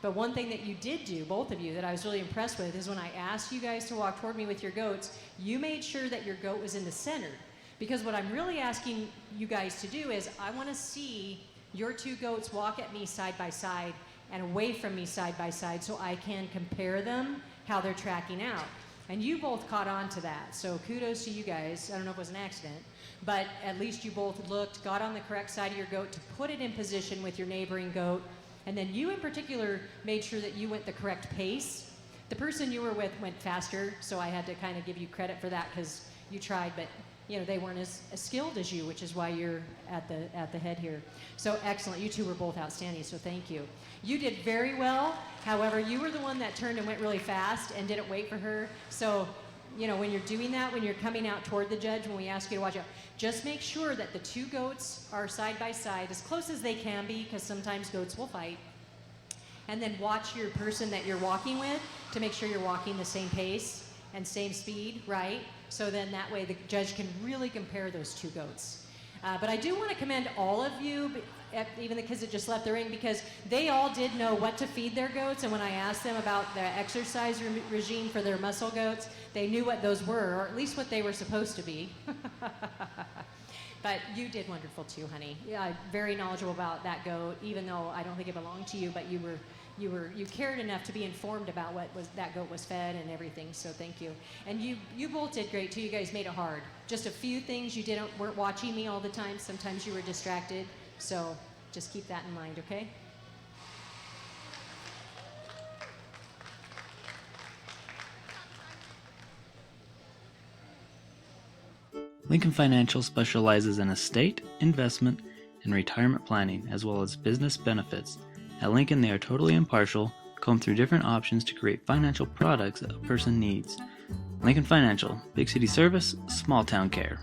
But one thing that you did do, both of you, that I was really impressed with is when I asked you guys to walk toward me with your goats, you made sure that your goat was in the center. Because what I'm really asking you guys to do is I want to see your two goats walk at me side by side and away from me side by side so I can compare them, how they're tracking out. And you both caught on to that, so kudos to you guys. I don't know if it was an accident, but at least you both looked, got on the correct side of your goat to put it in position with your neighboring goat, and then you in particular made sure that you went the correct pace. The person you were with went faster, so I had to kind of give you credit for that because you tried, but they weren't as skilled as you, which is why you're at the head here. So excellent. You two were both outstanding, so thank you. You did very well. However, you were the one that turned and went really fast and didn't wait for her. So, when you're doing that, when you're coming out toward the judge, when we ask you to watch out, just make sure that the two goats are side by side, as close as they can be, because sometimes goats will fight. And then watch your person that you're walking with to make sure you're walking the same pace and same speed, right? So then that way the judge can really compare those two goats. But I do want to commend all of you, even the kids that just left the ring, because they all did know what to feed their goats. And when I asked them about the exercise regime for their muscle goats, they knew what those were, or at least what they were supposed to be. But you did wonderful too, honey. Yeah, very knowledgeable about that goat, even though I don't think it belonged to you, but you cared enough to be informed about what that goat was fed and everything, so thank you. And you both did great too. You guys made it hard. Just a few things you weren't watching me all the time. Sometimes you were distracted, so just keep that in mind, okay? Lincoln Financial specializes in estate, investment, and retirement planning, as well as business benefits. At Lincoln, they are totally impartial, comb through different options to create financial products that a person needs. Lincoln Financial, big city service, small town care.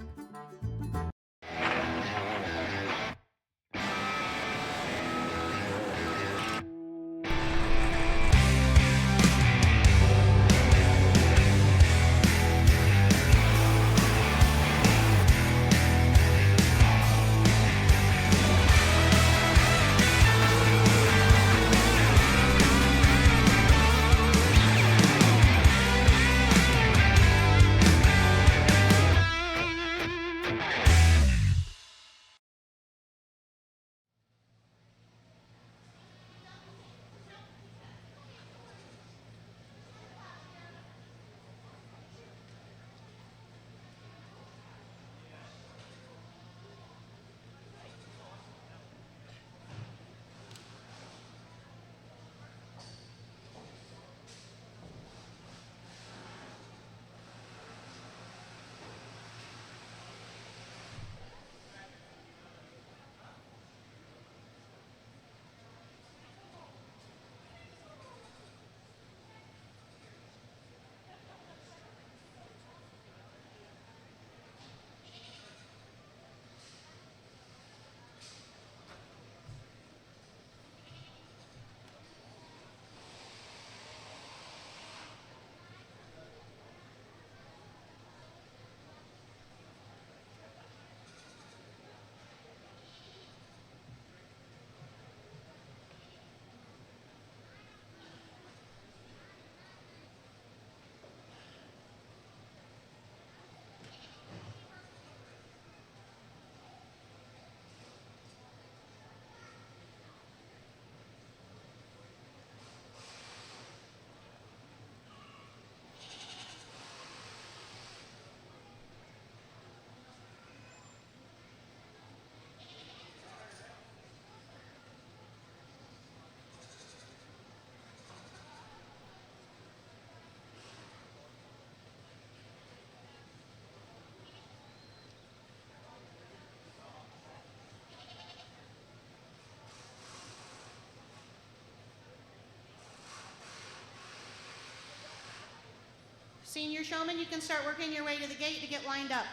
Senior showman, you can start working your way to the gate to get lined up.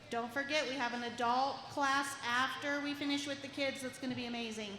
Don't forget, we have an adult class after we finish with the kids. That's going to be amazing.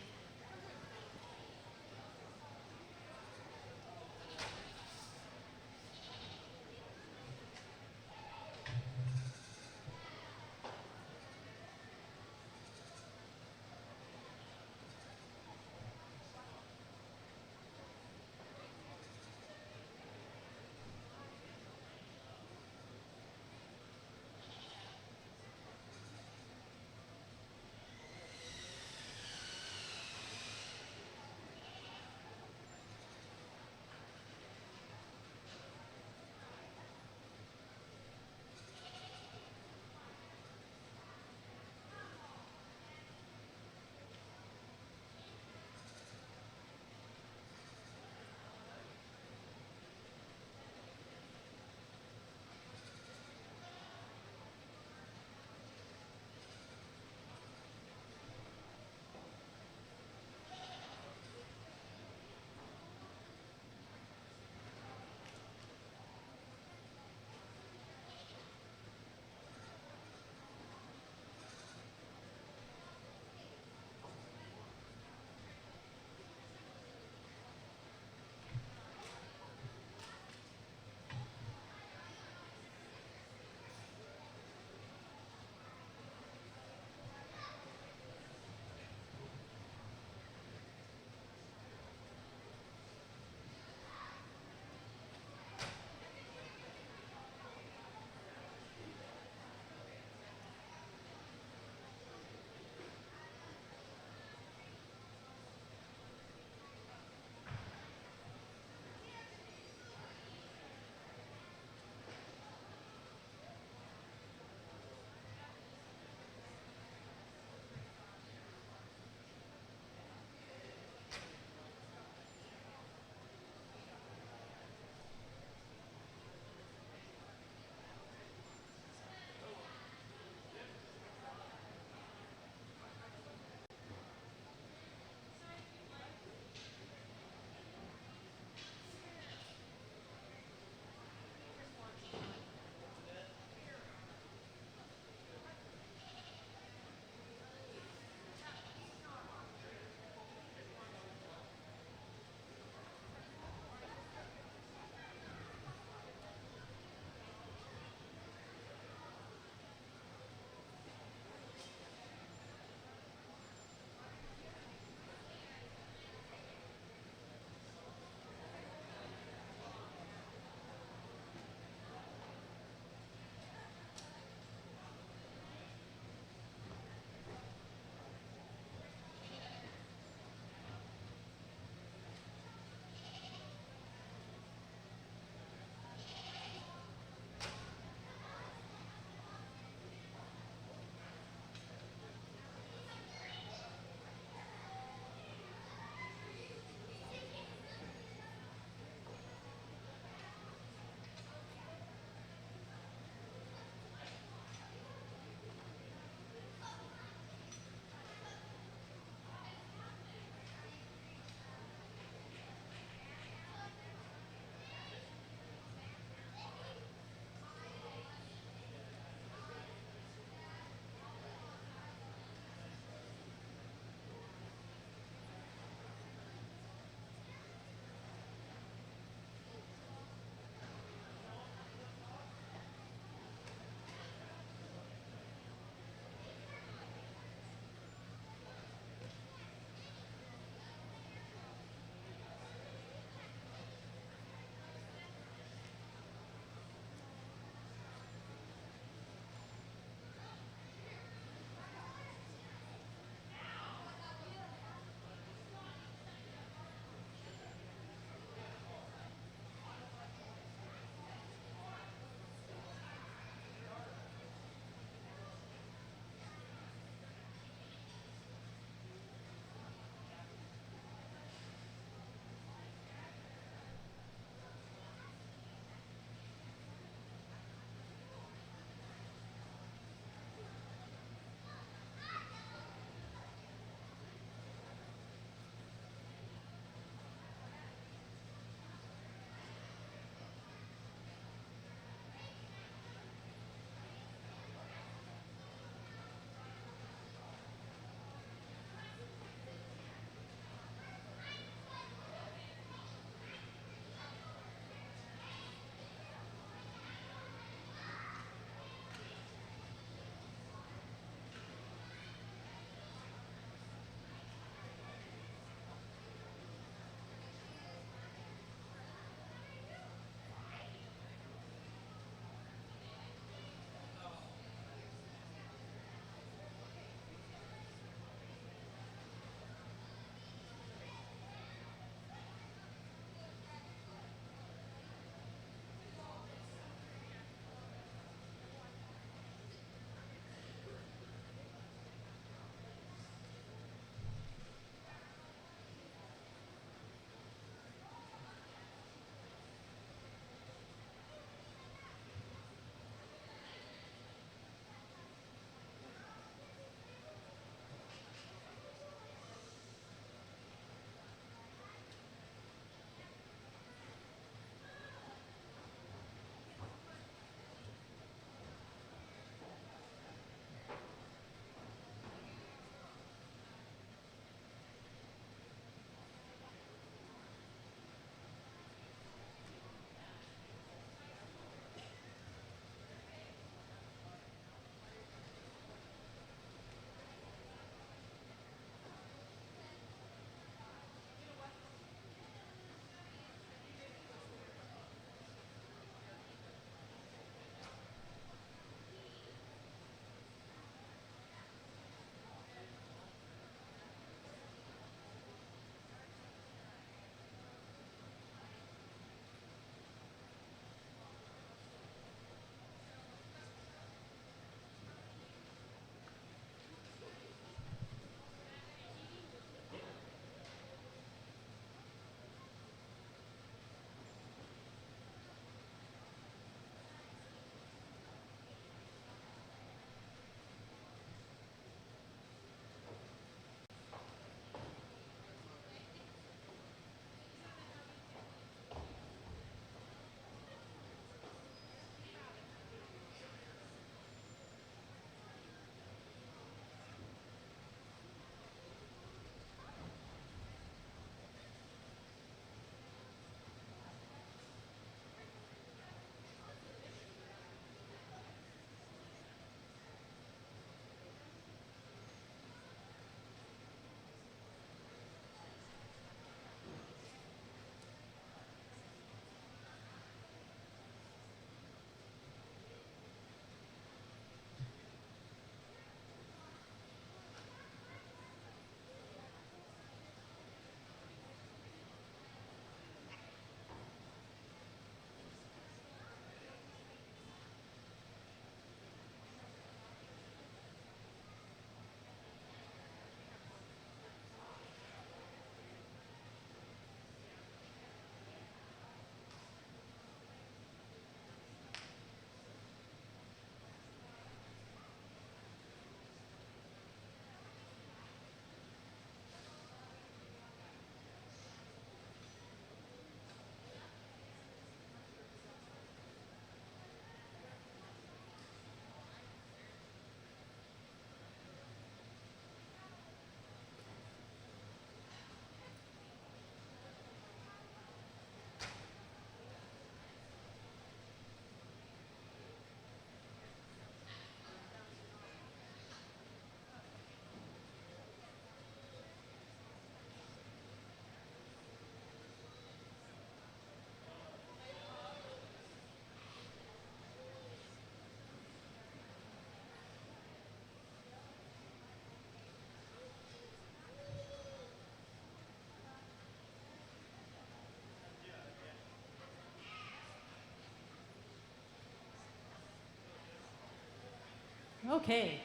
Okay.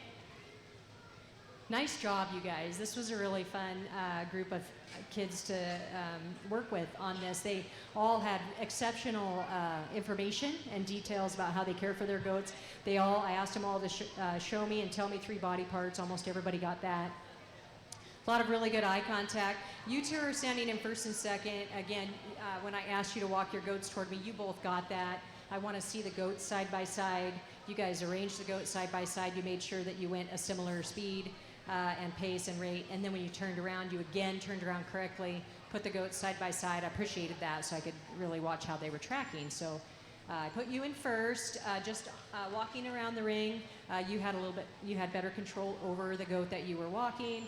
Nice job, you guys. This was a really fun group of kids to work with on this. They all had exceptional information and details about how they care for their goats. I asked them all to show me and tell me 3 body parts. Almost everybody got that. A lot of really good eye contact. You two are standing in first and second. Again, when I asked you to walk your goats toward me, you both got that. I want to see the goats side by side. You guys arranged the goats side by side. You made sure that you went a similar speed and pace and rate. And then when you turned around, you again turned around correctly, put the goats side by side. I appreciated that so I could really watch how they were tracking. So I put you in first, just walking around the ring. You had better control over the goat that you were walking,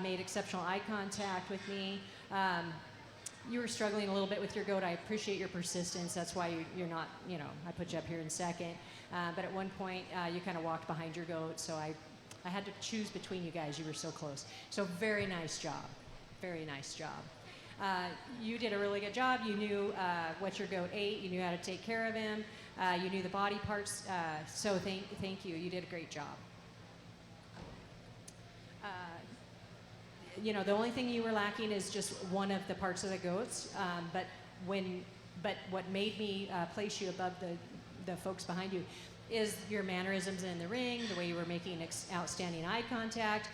made exceptional eye contact with me. You were struggling a little bit with your goat. I appreciate your persistence. That's why you're not, I put you up here in second. But at one point, you kind of walked behind your goat, so I had to choose between you guys. You were so close. So very nice job. Very nice job. You did a really good job. You knew what your goat ate. You knew how to take care of him. You knew the body parts. So thank you. You did a great job. The only thing you were lacking is just one of the parts of the goats. But what made me place you above the folks behind you is your mannerisms in the ring, the way you were making outstanding eye contact.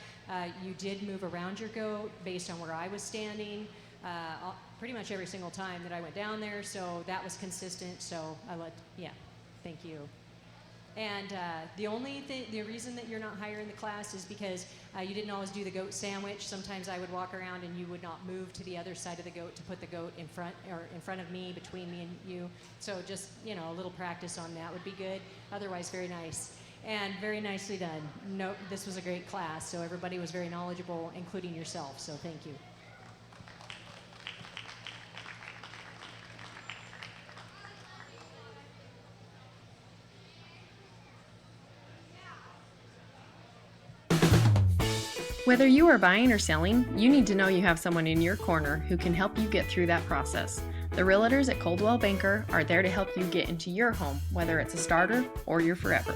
You did move around your goat based on where I was standing pretty much every single time that I went down there, so that was consistent. So thank you. And the reason that you're not higher in the class is because you didn't always do the goat sandwich. Sometimes I would walk around and you would not move to the other side of the goat to put the goat in front of me, between me and you. So just, a little practice on that would be good. Otherwise, very nice. And very nicely done. No, this was a great class, so everybody was very knowledgeable, including yourself, so thank you. Whether you are buying or selling, you need to know you have someone in your corner who can help you get through that process. The realtors at Coldwell Banker are there to help you get into your home, whether it's a starter or your forever.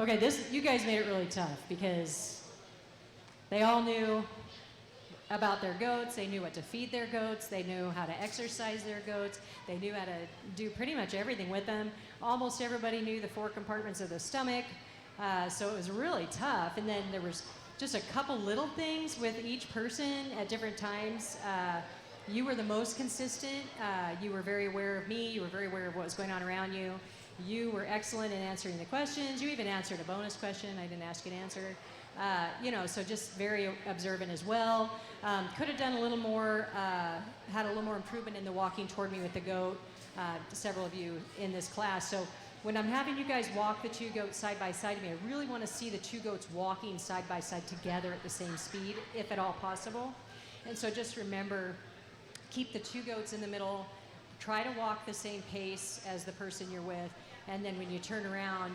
Okay, you guys made it really tough because they all knew about their goats. They knew what to feed their goats. They knew how to exercise their goats. They knew how to do pretty much everything with them. Almost everybody knew the 4 compartments of the stomach. So it was really tough. And then there was just a couple little things with each person at different times. You were the most consistent. You were very aware of me. You were very aware of what was going on around you. You were excellent in answering the questions. You even answered a bonus question I didn't ask you to answer. So just very observant as well. Could have done a little more, had a little more improvement in the walking toward me with the goat, several of you in this class. So when I'm having you guys walk the 2 goats side by side to me, I really want to see the 2 goats walking side by side together at the same speed, if at all possible. And so just remember, keep the 2 goats in the middle, try to walk the same pace as the person you're with, and then when you turn around,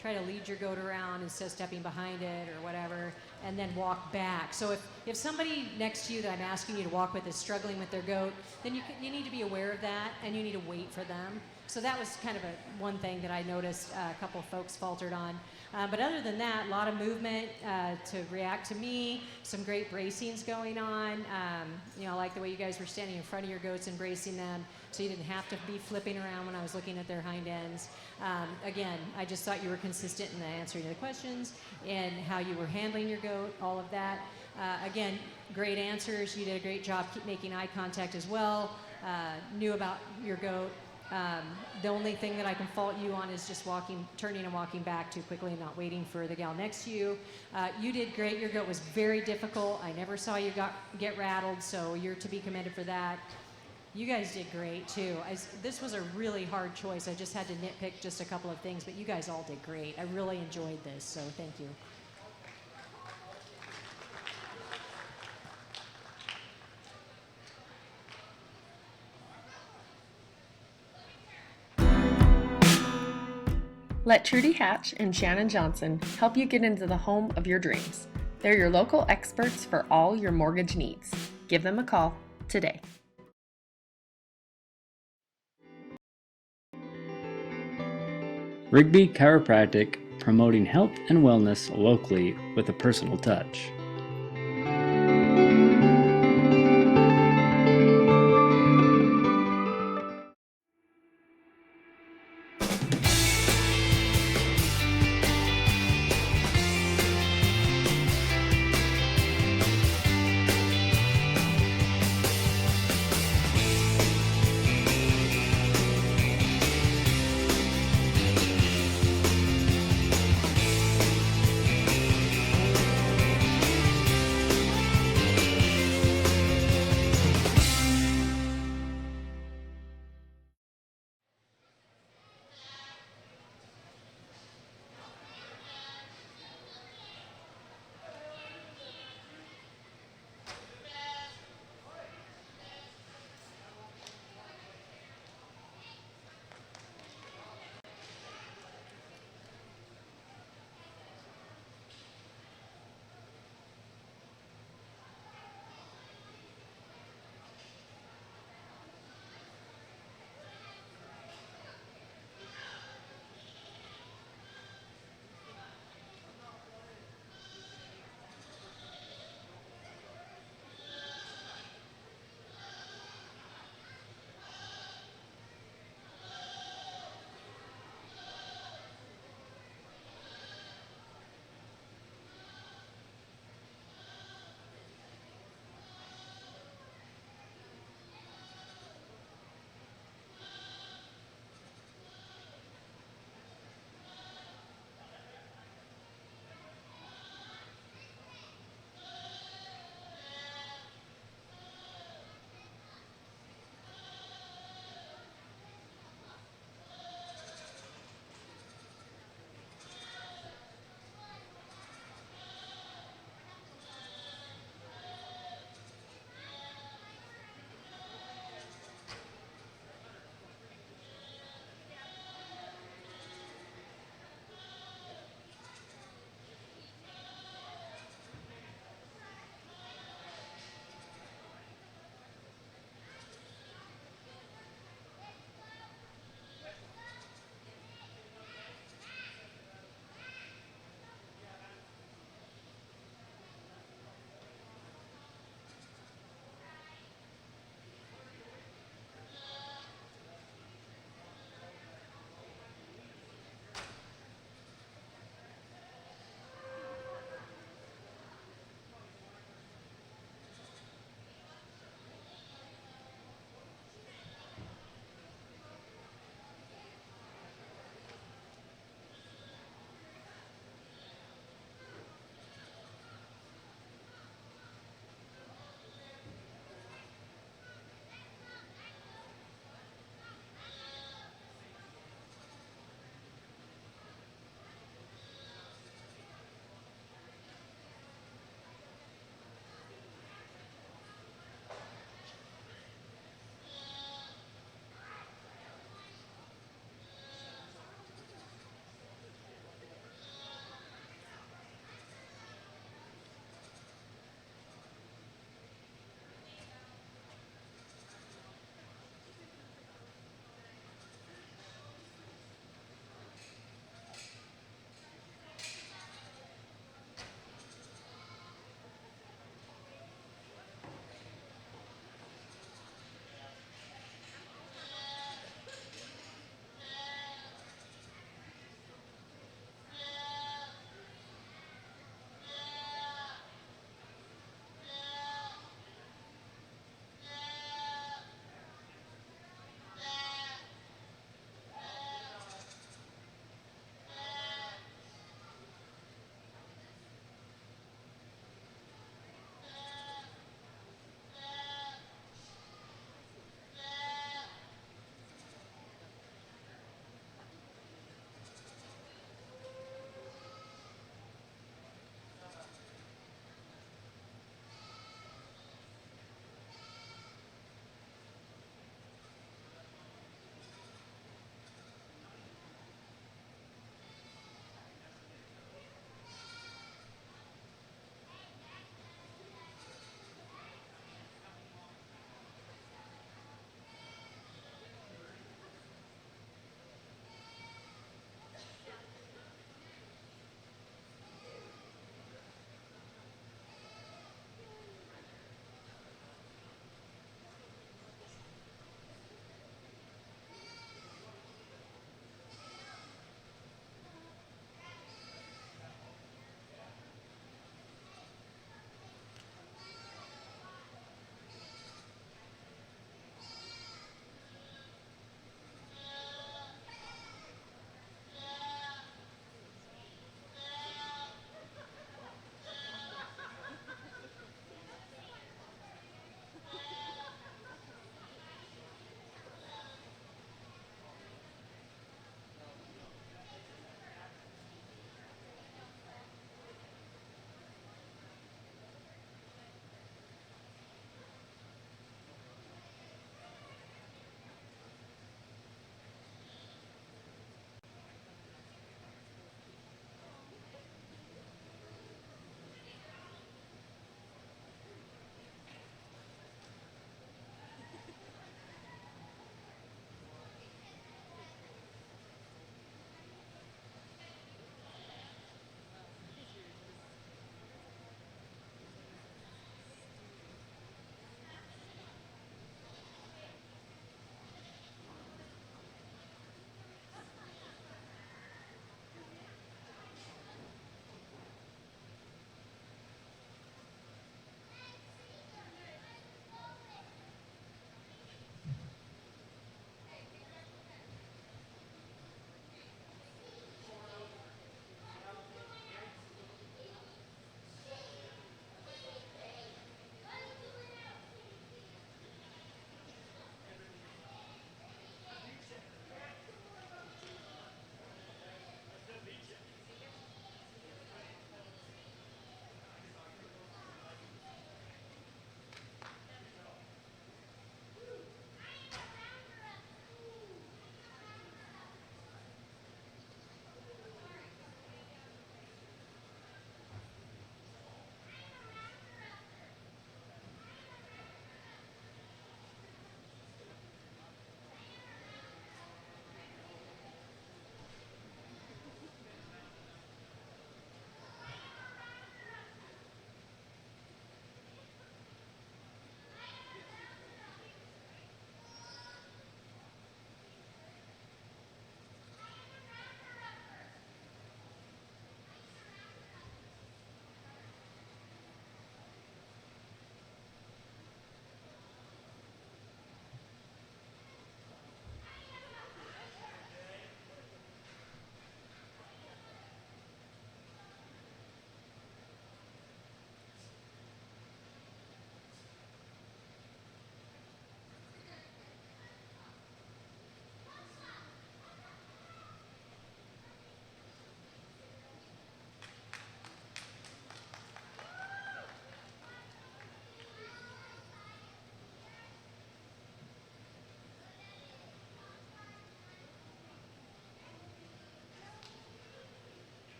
try to lead your goat around instead of stepping behind it or whatever, and then walk back. So if somebody next to you that I'm asking you to walk with is struggling with their goat, then you need to be aware of that, and you need to wait for them. So that was kind of one thing that I noticed a couple of folks faltered on. But other than that, a lot of movement to react to me, some great bracings going on. I like the way you guys were standing in front of your goats and bracing them, so you didn't have to be flipping around when I was looking at their hind ends. Again, I just thought you were consistent in the answering to the questions and how you were handling your goat, all of that. Again, great answers. You did a great job making eye contact as well. Knew about your goat. The only thing that I can fault you on is just turning and walking back too quickly and not waiting for the gal next to you. You did great. Your goat was very difficult. I never saw you get rattled, so you're to be commended for that. You guys did great too. This was a really hard choice. I just had to nitpick just a couple of things, but you guys all did great. I really enjoyed this, so thank you. Let Trudy Hatch and Shannon Johnson help you get into the home of your dreams. They're your local experts for all your mortgage needs. Give them a call today. Rigby Chiropractic, promoting health and wellness locally with a personal touch.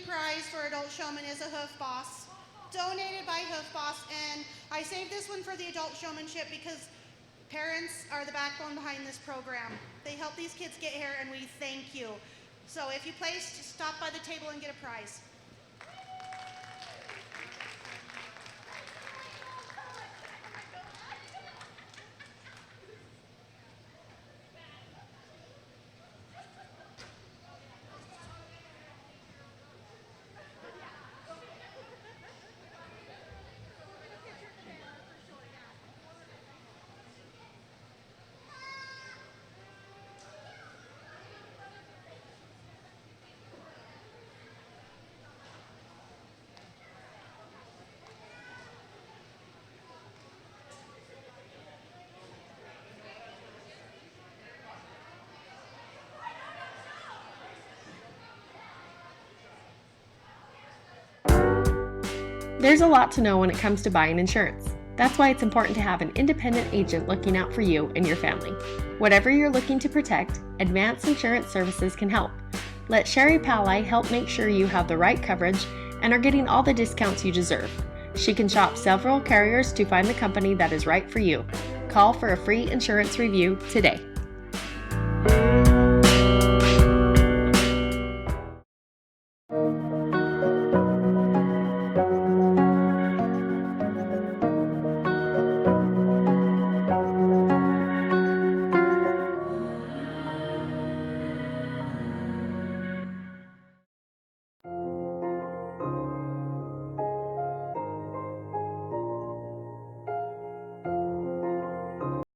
prize for Adult Showman is a Hoof Boss, donated by Hoof Boss, and I saved this one for the adult showmanship because parents are the backbone behind this program. They help these kids get here, and we thank you. So if you placed, just stop by the table and get a prize. There's a lot to know when it comes to buying insurance. That's why it's important to have an independent agent looking out for you and your family. Whatever you're looking to protect, Advanced Insurance Services can help. Let Sherry Pally help make sure you have the right coverage and are getting all the discounts you deserve. She can shop several carriers to find the company that is right for you. Call for a free insurance review today.